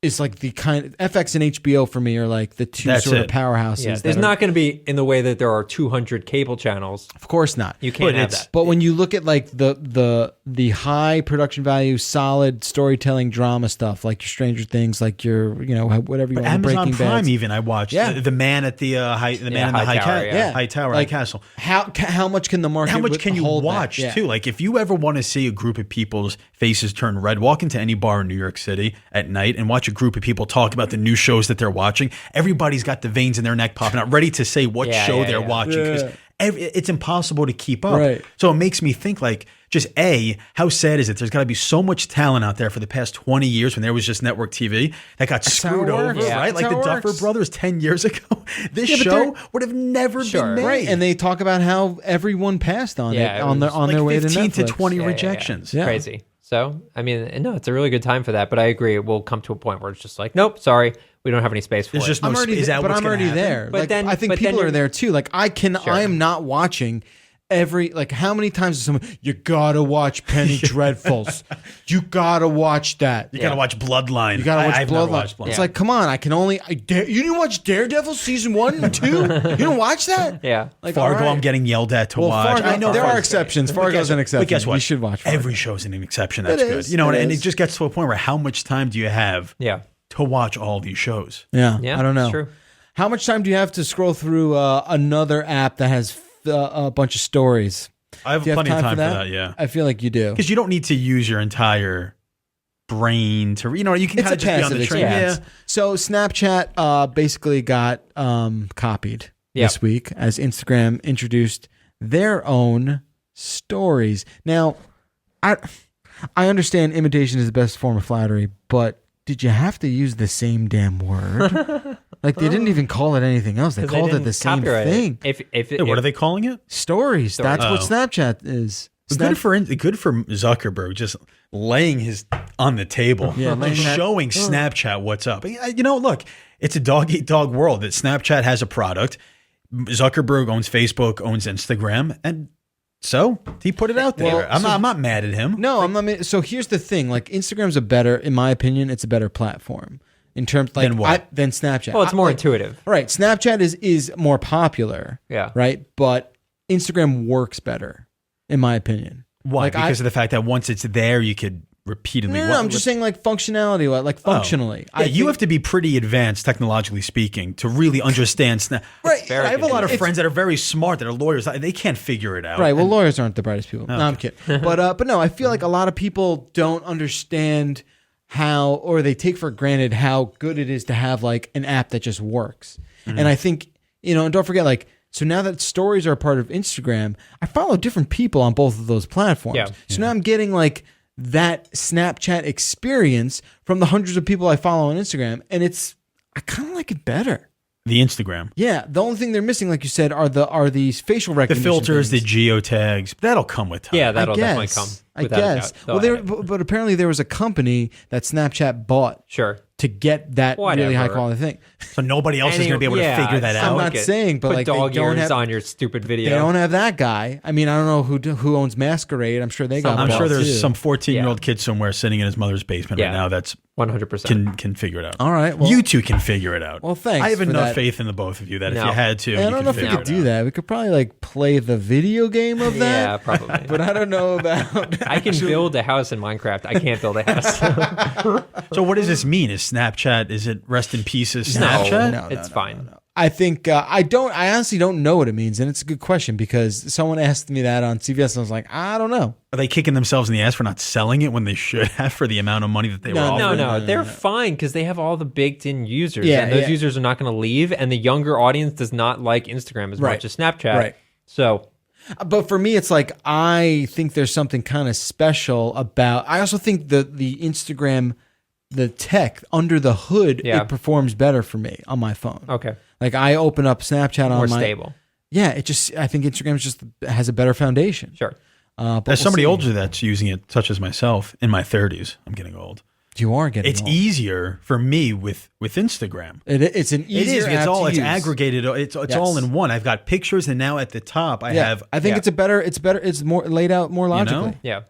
is like the kind FX and HBO for me are like the two That's sort of it. powerhouses. Yeah, that there's are- not going to be in the way that there are 200 cable channels. of course not. You can't But have it's- that. But when you look at like the high production value, solid storytelling drama stuff, like your Stranger Things, like your whatever you But want, Amazon Breaking Prime, Bad. even I watched Yeah. the man at the high, the man in the High high tower, ca- yeah. high tower, Like, high castle. How much can the market? How much can you hold that? watch Yeah. too? Like if you ever want to see a group of people's faces turn red, walk into any bar in New York City at night and watch a group of people talk about the new shows that they're watching. Everybody's got the veins in their neck popping out, ready to say what Yeah, show yeah, they're yeah. watching because it's impossible to keep up. Right. So it makes me think like just how sad is it? There's got to be so much talent out there for the past 20 years when there was just network TV that got how screwed it over, works. Yeah. right? That's Like the how it Duffer works. Brothers 10 years ago. This Yeah, but show would have never Sure. been made. Right, and they talk about how everyone passed on Yeah, it it on was their like way to 15 Netflix. to 20 Yeah, yeah, yeah. rejections. Yeah. Crazy. So, I mean, no, it's a really good time for that. But I agree, it will come to a point where it's just like, nope, sorry, we don't have any space for There's it. just no I'm already, is that but what's I'm gonna already happen? there. But Like, then- I think but then people are you're- there too. Like I am not watching every how many times is someone you gotta watch Penny Dreadfuls. You gotta watch that. You gotta watch Bloodline. You gotta watch I've never Bloodline. watched Bloodline. It's like, come on, you didn't watch Daredevil season 1 and 2? You didn't watch that? Yeah. Like Fargo, all right. I'm getting yelled at to Well, watch. Fargo, I know there Fargo's are exceptions. great. Fargo's an exception. But guess what? You should watch Fargo. Every show's an exception. That's It good. is. You know, It and is. it just gets to a point where how much time do you have Yeah. to watch all these shows? Yeah, Yeah. I don't know. It's true. How much time do you have to scroll through another app that has a bunch of stories? I have Do you plenty of time for that? that, yeah. I feel like you do. Because you don't need to use your entire brain to, you can It's kind a of just be on passive the train. experience. Yeah. So Snapchat basically got copied this week as Instagram introduced their own stories. Now, I understand imitation is the best form of flattery, but did you have to use the same damn word? Like they didn't even call it anything else. They 'Cause called it didn't the same copyright it. thing. Hey, what are they calling it? Stories. That's what Oh. Snapchat is. Good for Zuckerberg just laying his on the table, Yeah, laying that- showing Snapchat what's up. Look, it's a dog eat dog world. That Snapchat has a product. Zuckerberg owns Facebook, owns Instagram, and so he put it out there. Well, I'm not mad at him. No, I'm not. So here's the thing: like Instagram's in my opinion, it's a better platform in terms like Than what? than Snapchat. Well, it's more intuitive. Right, Snapchat is more popular. Yeah. Right, but Instagram works better, in my opinion. Why? Like, Because of the fact that once it's there, you could repeatedly. No, I'm just saying like functionality, like functionally. Yeah, you have to be pretty advanced, technologically speaking, to really understand Snap. Right. I have a lot of friends that are very smart that are lawyers. They can't figure it out. Right. Well, lawyers aren't the brightest people. No, I'm kidding. But no, I feel like a lot of people don't understand how, or they take for granted how good it is to have like an app that just works. And I think, and don't forget, like, so now that stories are a part of Instagram, I follow different people on both of those platforms. Yeah. So now I'm getting like that Snapchat experience from the hundreds of people I follow on Instagram. And I kind of like it better. The Instagram. Yeah. The only thing they're missing, like you said, are these facial The recognition filters, things. the geotags. That'll come with time. Yeah, that'll definitely come. I without a guess. doubt. Well, but apparently there was a company that Snapchat bought Sure. to get that really Whatever. high quality thing. So nobody else is going to be able to figure that I'm out. not saying, but put like dog they don't ears have on your stupid video. They don't have that guy. I mean, I don't know who owns Masquerade. I'm sure they got. I'm bought sure there's too. some 14-year-old kid somewhere sitting in his mother's basement right now that's 100%. can figure it out. All right, well, you two can figure it out. Well, thanks I have for enough that. faith in the both of you that if No. you had to, I you don't know if we figure could it do out. that. We could probably like play the video game of that. Yeah, probably. But I don't know about. I can build a house in Minecraft. I can't build a house. So what does this mean? Is Snapchat? Is it rest in pieces? No, Snapchat? it's fine. I think I honestly don't know what it means, and it's a good question because someone asked me that on CBS, and I was like, I don't know. Are they kicking themselves in the ass for not selling it when they should have for the amount of money that they were offering? No, they're fine because they have all the baked-in users, Yeah, and those yeah. users are not going to leave. And the younger audience does not like Instagram as Right. much as Snapchat. Right. So, But for me, it's like I think there's something kind of special about. I also think the Instagram, the tech under the hood, Yeah. it performs better for me on my phone. okay, Like I open up Snapchat more on my stable. Yeah, I think Instagram just has a better foundation. Sure. But As we'll somebody see. older that's using it, such as myself, in my 30s, I'm getting old. You are getting It's old. easier for me with Instagram. It's an It easier is. app It's to all. It's use. aggregated. It's Yes. all in one. I've got pictures, and now at the top, I have. I think Yeah. it's better. It's more laid out more logically. Yeah.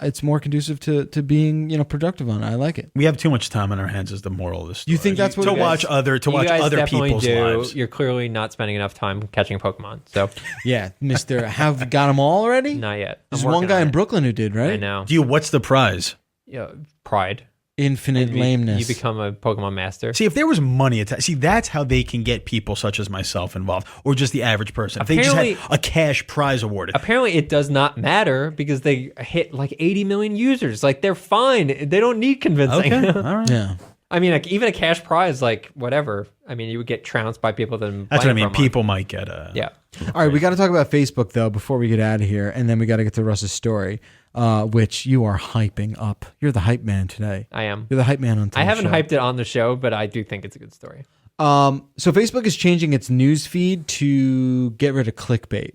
It's more conducive to being productive on it. I like it. We have too much time on our hands. Is the moral of the story. You think that's what to it is? watch other You guys other definitely people's do. lives? You're clearly not spending enough time catching Pokemon. So, Yeah, Mister. Have you got them all already? not yet. There's I'm one working guy on in it. Brooklyn who did, right? I know. What's the prize? Yeah, pride. Infinite You- lameness. You become a Pokemon master. See, if there was money attached, that's how they can get people such as myself involved, or just the average person. If they just had Apparently- a cash prize awarded. Apparently, it does not matter because they hit like 80 million users. Like they're fine. They don't need convincing. Okay, all right. Yeah. I mean, like even a cash prize, like whatever. I mean, you would get trounced by people that. That's what I mean. People might get a. Yeah. All right, we got to talk about Facebook though before we get out of here, and then we got to get to Russ's story, which you are hyping up. You're the hype man today. I am. You're the hype man on. I haven't show. hyped it on the show, but I do think it's a good story. So Facebook is changing its news feed to get rid of clickbait.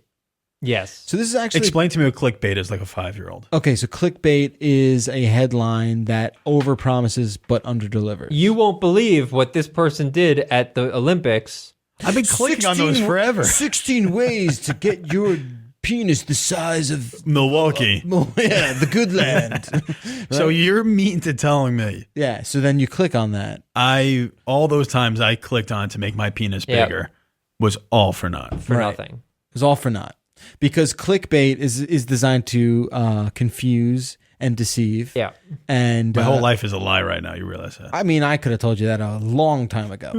Yes. So this is actually Explain to me what clickbait is like a 5-year-old. okay. So clickbait is a headline that overpromises but underdelivers. You won't believe what this person did at the Olympics. I've been clicking on those forever. 16 ways to get your penis the size of Milwaukee. the good land. So you're mean to telling me Yeah. So then you click on that. all those times I clicked on to make my penis Yep. bigger was all for naught. For Right. nothing. It's all for naught because clickbait is designed to confuse and deceive. Yeah. And My whole life is a lie right now. You realize that? I mean, I could have told you that a long time ago,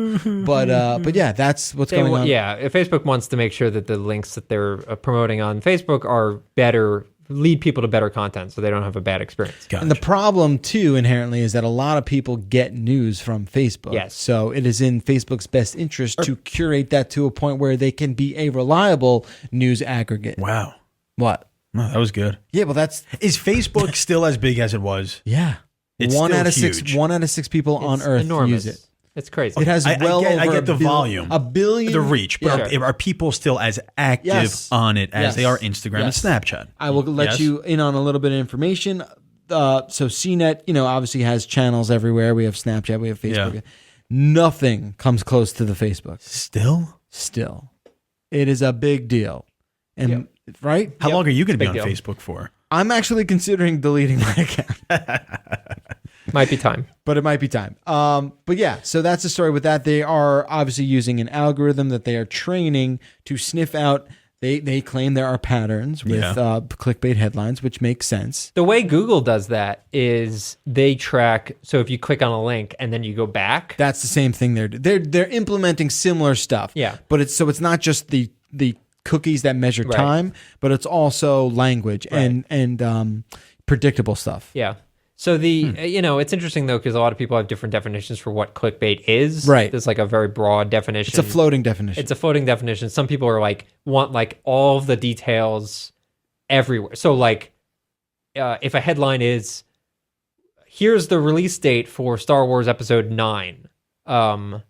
but yeah, that's what's going on. Yeah. If Facebook wants to make sure that the links that they're promoting on Facebook are better, lead people to better content so they don't have a bad experience. Gotcha. And the problem too, inherently, is that a lot of people get news from Facebook. Yes. So it is in Facebook's best interest to curate that to a point where they can be a reliable news aggregate. Wow. What? No, that was good. Yeah, well, that's Is Facebook still as big as it was? yeah. It's one still out of huge. six. 1 out of 6 people on It's Earth enormous. use it. It's crazy. It has I well get- I over get the volume. a billion, The reach, but Yeah. are people still as active Yes. on it as Yes. they are Instagram Yes. and Snapchat? I will let Yes? you in on a little bit of information. So CNET, obviously has channels everywhere. We have Snapchat, we have Facebook. Yeah. Nothing comes close to the Facebook. Still, it is a big deal, and right. How long are you going to be Big on deal. Facebook for? I'm actually considering deleting my account, Might be time. but it might be time. But yeah, so that's the story with that. They are obviously using an algorithm that they are training to sniff out They claim there are patterns with clickbait headlines, which makes sense. The way Google does that is they track. So if you click on a link and then you go back, that's the same thing they're implementing similar stuff. Yeah. But it's not just the cookies that measure time, but it's also language and predictable stuff. Yeah. So it's interesting though, because a lot of people have different definitions for what clickbait is. Right. There's like a very broad definition. It's a floating definition. Some people are like, want like all the details everywhere. So like, if a headline is, here's the release date for Star Wars Episode 9. Some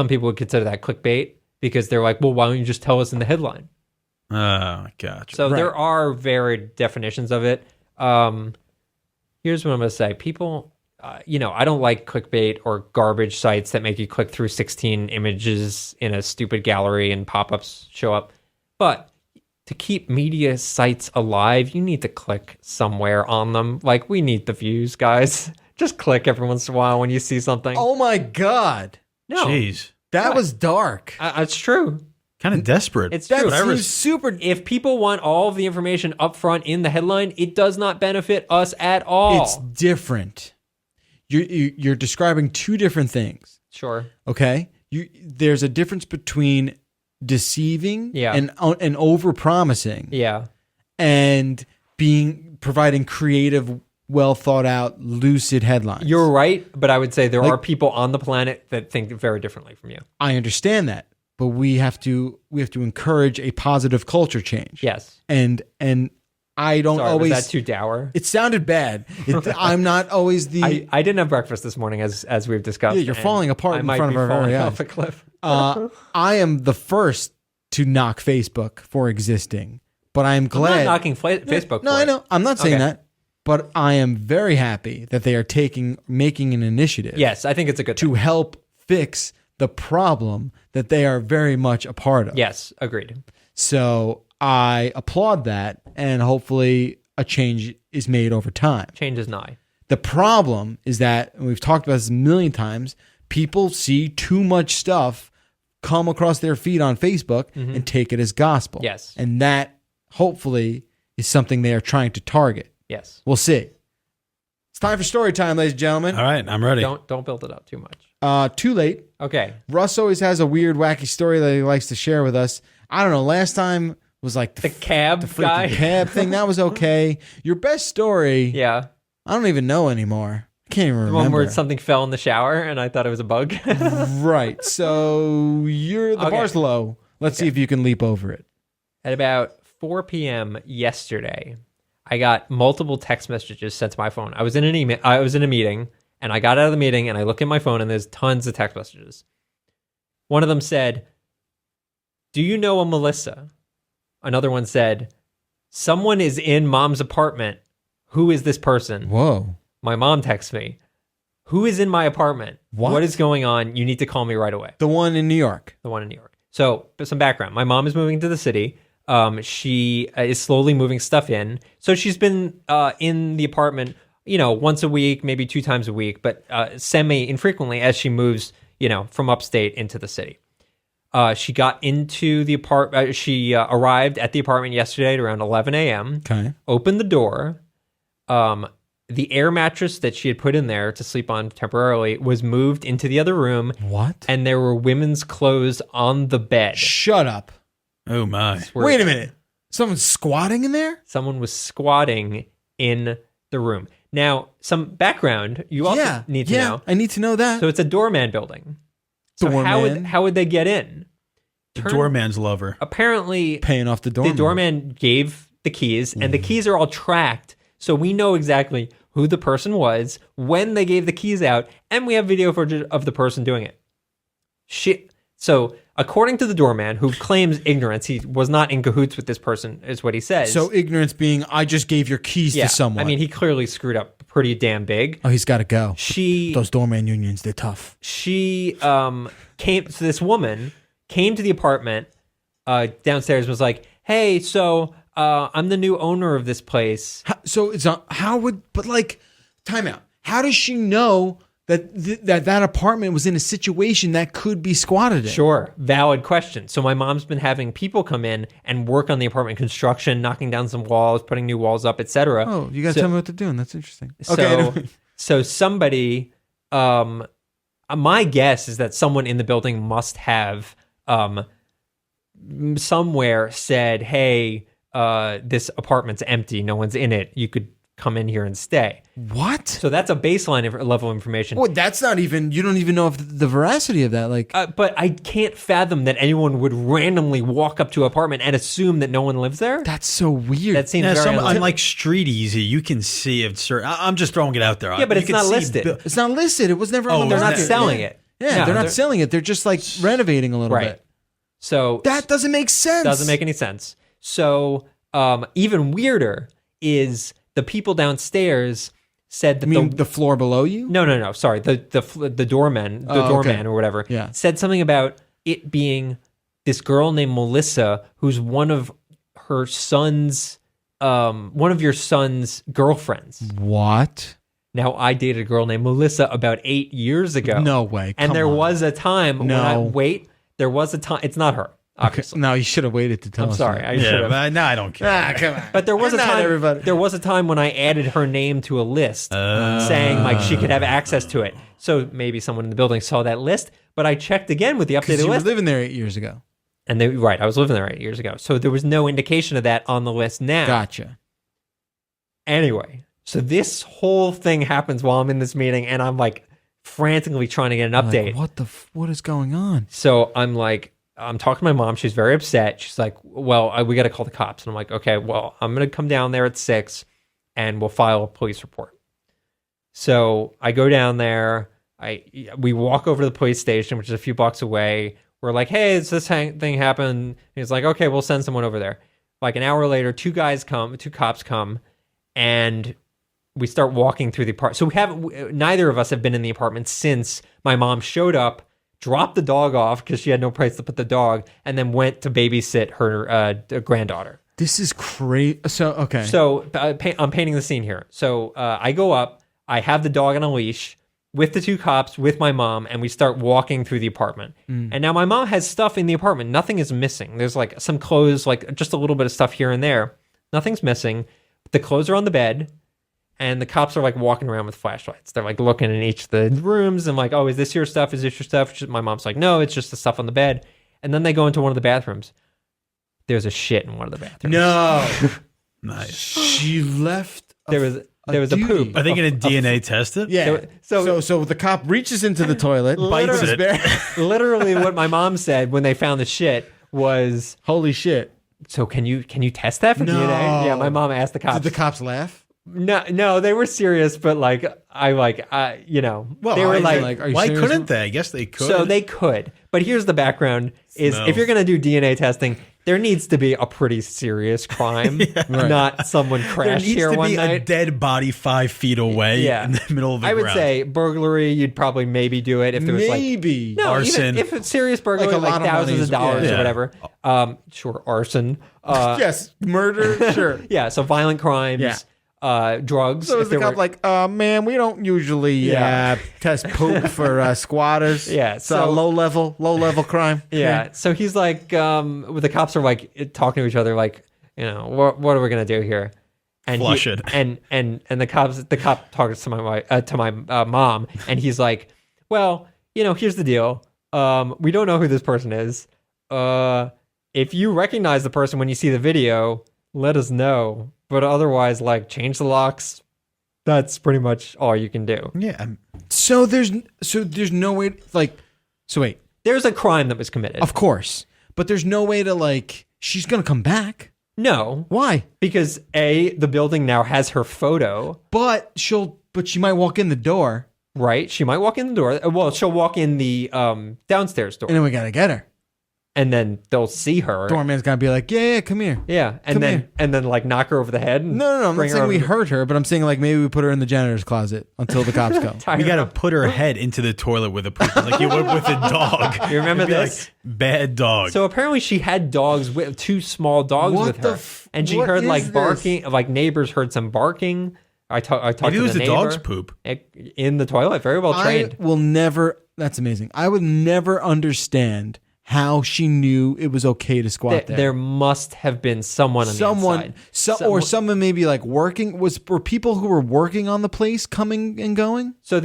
people would consider that clickbait because they're like, well, why don't you just tell us in the headline? Oh, gotcha. So there are varied definitions of it. Here's what I'm going to say. People, I don't like clickbait or garbage sites that make you click through 16 images in a stupid gallery and pop-ups show up. But to keep media sites alive, you need to click somewhere on them. Like, we need the views, guys. Just click every once in a while when you see something. Oh, my God. No. Jeez. That was dark. It's true. Kind of desperate. It's true. That seems super. If people want all of the information up front in the headline, it does not benefit us at all. It's different. You're describing two different things. Sure. Okay? There's a difference between deceiving and over-promising. Yeah. And providing creative, well thought out, lucid headlines. You're right, but I would say there are people on the planet that think very differently from you. I understand that. But we have to encourage a positive culture change. Yes. And I don't always. Was that too dour? It sounded bad. I'm not always the. I didn't have breakfast this morning, as we've discussed. Yeah, you're falling apart in front of our very eyes. Off a cliff. I am the first to knock Facebook for existing, but I am glad. I'm not knocking Facebook. No, I know. I'm not saying that, but I am very happy that they are making an initiative. Yes, I think it's a good to help fix the problem that they are very much a part of. Yes, agreed. So I applaud that, and hopefully a change is made over time. Change is nigh. The problem is that, and we've talked about this a million times, people see too much stuff come across their feed on Facebook and take it as gospel. Yes. And that, hopefully, is something they are trying to target. Yes. We'll see. It's time for story time, ladies and gentlemen. All right, I'm ready. Don't build it up too much. Too late. Okay. Russ always has a weird, wacky story that he likes to share with us. I don't know. Last time was like the cab guy. Cab thing. That was okay. Your best story. Yeah. I don't even know anymore. I can't even remember. The one where something fell in the shower and I thought it was a bug. Right. So the bar's low. Let's see if you can leap over it. At about 4 p.m. yesterday, I got multiple text messages sent to my phone. I was in a meeting. And I got out of the meeting and I look at my phone and there's tons of text messages. One of them said, "Do you know a Melissa?" Another one said, "Someone is in mom's apartment. Who is this person?" Whoa. My mom texts me, "Who is in my apartment? What is going on? You need to call me right away." The one in New York. The one in New York. So, some background. My mom is moving to the city. She is slowly moving stuff in. So she's been in the apartment once a week, maybe 2 times a week, but semi-infrequently as she moves, from upstate into the city. She got into the apartment. She arrived at the apartment yesterday at around 11 a.m. Okay. Opened the door. The air mattress that she had put in there to sleep on temporarily was moved into the other room. What? And there were women's clothes on the bed. Shut up. Oh, my. Wait a minute. Someone's squatting in there? Someone was squatting in the room. Now, some background you also need to know. I need to know that. So it's a doorman building. So how would they get in? The doorman's lover. Apparently, paying off the doorman. The doorman gave the keys, and the keys are all tracked. So we know exactly who the person was, when they gave the keys out, and we have video footage of the person doing it. So according to the doorman, who claims ignorance, he was not in cahoots with this person, is what he says. So ignorance being, I just gave your keys to someone. I mean, he clearly screwed up pretty damn big. Oh, he's got to go. Those doorman unions, they're tough. She this woman came to the apartment downstairs and was like, "Hey, so I'm the new owner of this place." Time out. How does she know that apartment was in a situation that could be squatted in. Sure. Valid question. So my mom's been having people come in and work on the apartment construction, knocking down some walls, putting new walls up, etc. Oh, you got to tell me what they're doing. That's interesting. So somebody, my guess is that someone in the building must have somewhere said, hey, this apartment's empty. No one's in it. You could come in here and stay. What? So that's a baseline level of information. Well, that's not even, you don't even know if the veracity of that. Like, but I can't fathom that anyone would randomly walk up to an apartment and assume that no one lives there. That's so weird. That seems very on like Street Easy, you can see if certain. I'm just throwing it out there. Yeah, but it's not listed. It's not listed. It was never on the they're market. not selling it. Yeah, No, they're not selling it. They're just like renovating a little bit. So that doesn't make sense. Doesn't make any sense. So even weirder is the people downstairs said that the floor below you? No. Sorry, the doorman, doorman or whatever, said something about it being this girl named Melissa, who's one of your son's girlfriends. What? Now, I dated a girl named Melissa about 8 years ago. No way. And there was a time there was a time. It's not her. Obviously. Okay. No, you should have waited to tell us. I'm sorry. I should have. No, I don't care. Come on. But there was a time. There was a time when I added her name to a list, saying like she could have access to it. So maybe someone in the building saw that list. But I checked again with the updated list. You were living there 8 years ago. And I was living there 8 years ago. So there was no indication of that on the list now. Gotcha. Anyway, so this whole thing happens while I'm in this meeting, and I'm like frantically trying to get an update. Like, what is going on? So I'm talking to my mom. She's very upset. She's like, well, we got to call the cops. And I'm like, okay, well, I'm going to come down there at 6 and we'll file a police report. So I go down there. We walk over to the police station, which is a few blocks away. We're like, hey, it's this thing happened. And he's like, okay, we'll send someone over there. Like an hour later, two cops come, and we start walking through the apartment. So neither of us have been in the apartment since my mom showed up, dropped the dog off because she had no place to put the dog, and then went to babysit her granddaughter. This is crazy. So, okay. So I'm painting the scene here. So I go up, I have the dog on a leash with the two cops, with my mom, and we start walking through the apartment. And now my mom has stuff in the apartment. Nothing is missing. There's like some clothes, like just a little bit of stuff here and there. Nothing's missing. The clothes are on the bed. And the cops are like walking around with flashlights. They're like looking in each of the rooms and like, oh, is this your stuff? Is this your stuff? My mom's like, no, it's just the stuff on the bed. And then they go into one of the bathrooms. There's a shit in one of the bathrooms. No. Nice. She left. There was a poop. Are they going to DNA test it? Yeah. So the cop reaches into the toilet, bites his bear. Literally what my mom said when they found the shit was, holy shit. So can you test that for DNA? Yeah, my mom asked the cops. Did the cops laugh? No, they were serious, but like, they were like, why couldn't they? I guess they could. So they could. But here's the background is if you're going to do DNA testing, there needs to be a pretty serious crime, not someone crashed here one night. There needs to be a dead body 5 feet away in the middle of the ground. I would say burglary, you'd probably maybe do it if there was arson. If it's serious burglary, like thousands of dollars or whatever. Sure, arson. Yes, murder, sure. Yeah, so violent crimes. Yeah. Drugs. So is the cop like, man, we don't usually test poop for squatters. Yeah, it's a low level crime. Yeah, so he's like, the cops are like talking to each other, like, what are we gonna do here? And flush it. And the cop talks to my mom, and he's like, well, here's the deal. We don't know who this person is. If you recognize the person when you see the video, let us know. But otherwise, like, change the locks. That's pretty much all you can do. Yeah. So there's no way, so wait. There's a crime that was committed. Of course. But there's no way to, she's going to come back. No. Why? Because the building now has her photo. But she might walk in the door. Right. She might walk in the door. Well, she'll walk in the downstairs door. And then we got to get her. And then they'll see her. Doorman's gonna be like, yeah, come here. Yeah, and then like knock her over the head. No, I'm not saying we hurt her, but I'm saying like maybe we put her in the janitor's closet until the cops come. We gotta put her head into the toilet with a poop, like you would with a dog. You remember this? Like, bad dog. So apparently she had dogs with 2 small dogs with her, and she heard like barking. Like neighbors heard some barking. I talked Maybe to it was the the neighbor dog's poop. in the toilet. Very well trained. I will never. That's amazing. I would never understand how she knew it was okay to squat there. There must have been someone on the inside. Or someone maybe like working. Were people who were working on the place coming and going? So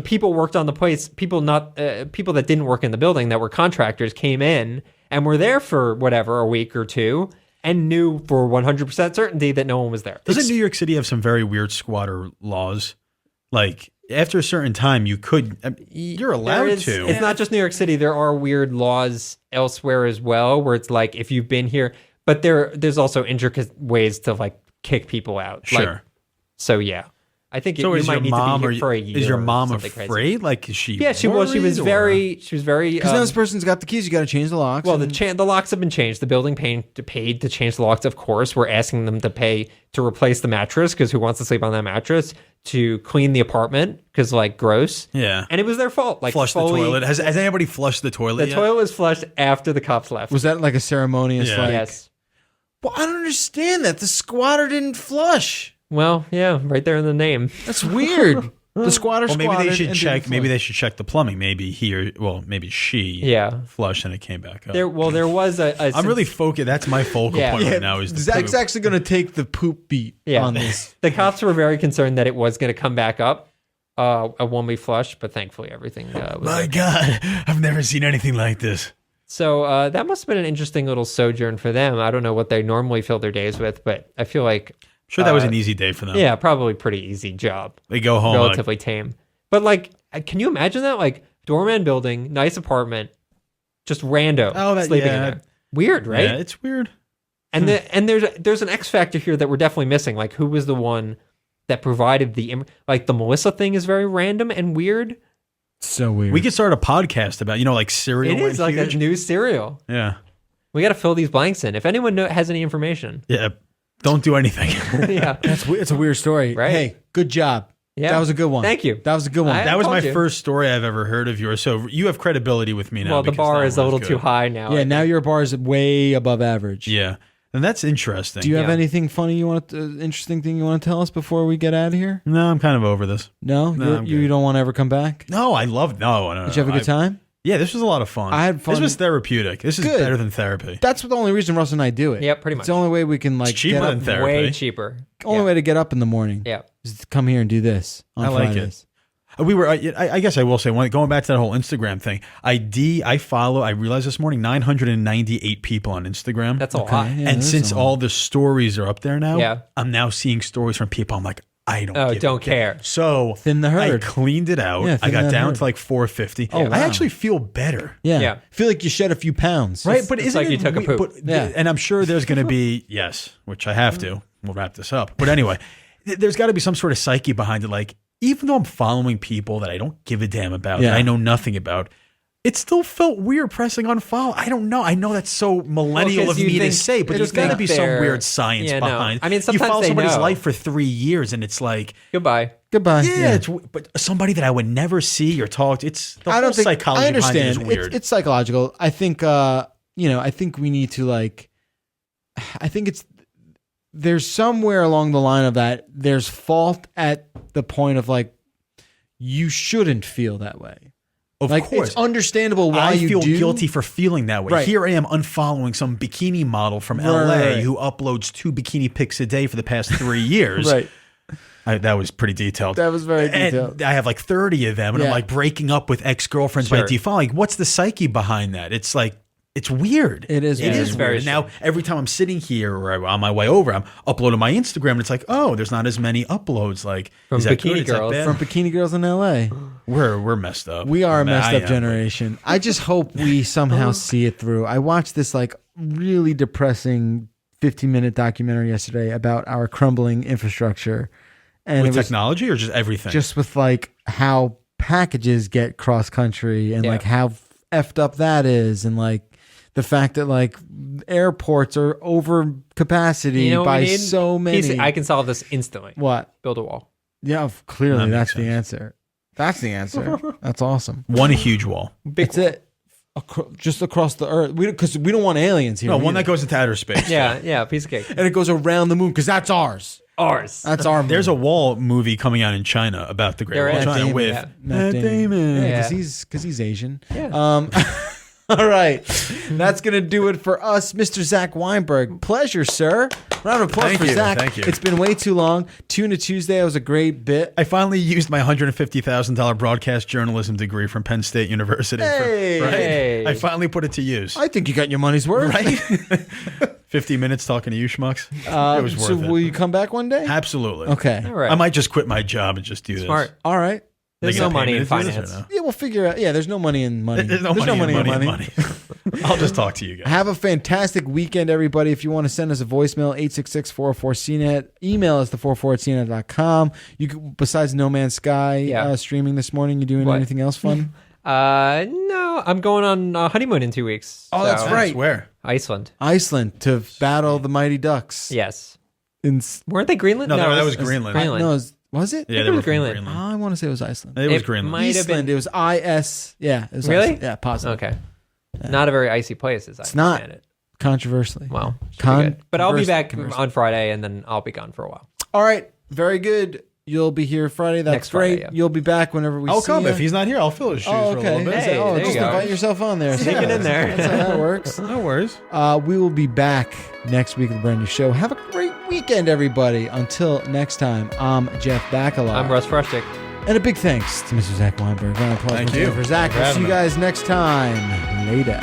people worked on the place. People that didn't work in the building, that were contractors, came in and were there for whatever, a week or two, and knew for 100% certainty that no one was there. Doesn't New York City have some very weird squatter laws? Like, after a certain time, you're allowed to. It's not just New York City. There are weird laws elsewhere as well, where it's like, if you've been here, but there's also intricate ways to like kick people out. Sure. Like, so yeah. I think so you might need to be here for a year. Is your mom afraid? Crazy. Like, is she? Yeah, she was. She was very. Because now this person's got the keys. You got to change the locks. Well, the locks have been changed. The building paid to change the locks. Of course, we're asking them to pay to replace the mattress, because who wants to sleep on that mattress? To clean the apartment, because like gross. Yeah, and it was their fault. Like, flush the toilet. Has anybody flushed the toilet? The toilet was flushed after the cops left. Was that like a ceremonious? Yeah. Like, yes. Well, I don't understand that. The squatter didn't flush. Well, yeah, right there in the name. That's weird. The squatter. Well, maybe they should check. Flush. Maybe they should check the plumbing. Maybe maybe she. Yeah. Flushed and it came back up. There was a I'm really focused. That's my focal point right now. Is the Zach's poop. actually going to take the poop beat on this. The cops were very concerned that it was going to come back up when we flushed, but thankfully everything was My okay. God, I've never seen anything like this. So that must have been an interesting little sojourn for them. I don't know what they normally fill their days with, but I feel like Sure, that was an easy day for them. yeah, probably pretty easy job. They go home relatively tame. But like, can you imagine that? Like, doorman building, nice apartment, just rando sleeping in there. Weird, right? Yeah, it's weird. And there's an X factor here that we're definitely missing. Like, who was the one that provided the Melissa thing is very random and weird. So weird. We could start a podcast about like cereal. It is like huge. a new cereal. Yeah. We got to fill these blanks in. If anyone has any information. Yeah. Don't do anything. Yeah. It's a weird story. Right? Hey, good job. Yeah. That was a good one. Thank you. That was a good one. I That was my told you. first story I've ever heard of yours. So you have credibility with me now. Well, the because bar that is a was little good. too high now. Yeah, now your bar is way above average. Yeah. And that's interesting. Do you have Yeah. anything funny interesting thing you want to tell us before we get out of here? No, I'm kind of over this. No? I'm You good. don't want to ever come back? No, I love no. Did you have a good time? Yeah, this was a lot of fun. I had fun. This was therapeutic. This is Good. better than therapy. That's the only reason Russ and I do it. Yeah, pretty much. It's the only way we can It's cheaper get up. than therapy. Way cheaper. Only way to get up in the morning. Yeah. Is to come here and do this on I like Fridays. We were. I guess I will say, going back to that whole Instagram thing. I follow. I realized this morning 998 people on Instagram. That's a lot. Yeah, and that's since a lot. all the stories are up there now, Yeah. I'm now seeing stories from people. I'm like, I don't. Oh, give don't a damn. care. So Thin the herd. I cleaned it out. Yeah, I thin got that down herd. to like 450. Oh, wow. I actually feel better. Yeah. Yeah. Feel like you shed a few pounds. Right, but it's isn't like it you took a we- poop. but- Yeah. And I'm sure there's going to be yes, which I have to. We'll wrap this up. But anyway, there's got to be some sort of psyche behind it. Like, even though I'm following people that I don't give a damn about, Yeah. that I know nothing about, it still felt weird pressing unfollow. I don't know. I know that's so millennial 'cause of you me to think- say, but you there's got to think be some they're- weird science Yeah, no. behind. I mean, you sometimes follow they somebody's know. life for 3 years, and it's like, Goodbye. Goodbye. yeah, but somebody that I would never see or talk to. It's the I whole don't think psychology I understand. behind it is weird. It's psychological. I think I think we need to I think there's somewhere along the line of that there's fault at the point of you shouldn't feel that way. Of course. It's understandable why I you feel do. guilty for feeling that way. Right. Here I am unfollowing some bikini model from LA Right. who uploads 2 bikini pics a day for the past 3 years. Right. That was pretty detailed. That was very And detailed. I have 30 of them, and Yeah. I'm breaking up with ex-girlfriends by Sure. default. What's the psyche behind that? It's it's weird. It is It weird. is It's very weird. Now, every time I'm sitting here or on my way over, I'm uploading my Instagram, and it's there's not as many uploads. From is that bikini good? Is that girls. bad? From bikini girls in LA. We're messed up. We are a I messed up am. generation. I just hope we somehow see it through. I watched this really depressing 15-minute documentary yesterday about our crumbling infrastructure. And With it was technology or just everything? just with how packages get cross country and Yeah. how effed up that is, and the fact that airports are over capacity You know what we by need? so many. I can solve this instantly. What? Build a wall. Yeah, clearly That that's makes the answer. That's the answer. That's awesome. one huge wall. Big That's it. just across the earth. Because we don't want aliens here. No, one either. that goes into outer space. Yeah, piece of cake. And it goes around the moon because that's ours. That's our moon. There's a Wall movie coming out in China about the Great Wall of China Damon, with Matt Damon. Yeah. Because he's Asian. Yeah. All right. That's going to do it for us. Mr. Zach Weinberg. Pleasure, sir. Round of applause Thank for you, Zach. thank you. It's been way too long. Tuna Tuesday was a great bit. I finally used my $150,000 broadcast journalism degree from Penn State University. Hey. I finally put it to use. I think you got your money's worth. Right? 50 minutes talking to you schmucks. It was worth so it. will you come back one day? Absolutely. Okay. All right. I might just quit my job and just do Smart. this. All right. There's They no get paid money me in to do this or finance. no? Yeah, we'll figure out. Yeah, there's no money in money. There's no money in money. I'll just talk to you guys. Have a fantastic weekend, everybody. If you want to send us a voicemail, 866-404-CNET. Email us, the44@cnet.com. You can, besides No Man's Sky streaming this morning, you doing anything else fun? No, I'm going on honeymoon in 2 weeks. Oh, that's right. Where? Iceland. Iceland to battle the Mighty Ducks. Yes. In, Weren't they Greenland? No, that it was Greenland. Greenland. no, was it? Yeah, it they was were from Greenland. I want to say it was Iceland. It was It Greenland. might have Iceland. been. It was IS. Yeah. It was Really? Iceland. Yeah, positive. Okay. Not a very icy place, as I not. understand it. Controversially. Well, should be good. But I'll be back Conversely. on Friday, and then I'll be gone for a while. All right. Very good. You'll be here Friday. That's Next Friday, great. yeah. You'll be back whenever we I'll see come. you. If he's not here, I'll fill his shoes Oh, for a okay. little bit. Hey, there just you go. invite yourself on there. Sneak it in there. That's how that works. No worries. We will be back next week with a brand new show. Have a great weekend, everybody. Until next time, I'm Jeff Bacala. I'm Russ Frushtick. And a big thanks to Mr. Zach Weinberg. Round of applause Thank once you again for Zach. for We'll see having you me. guys next time. Later.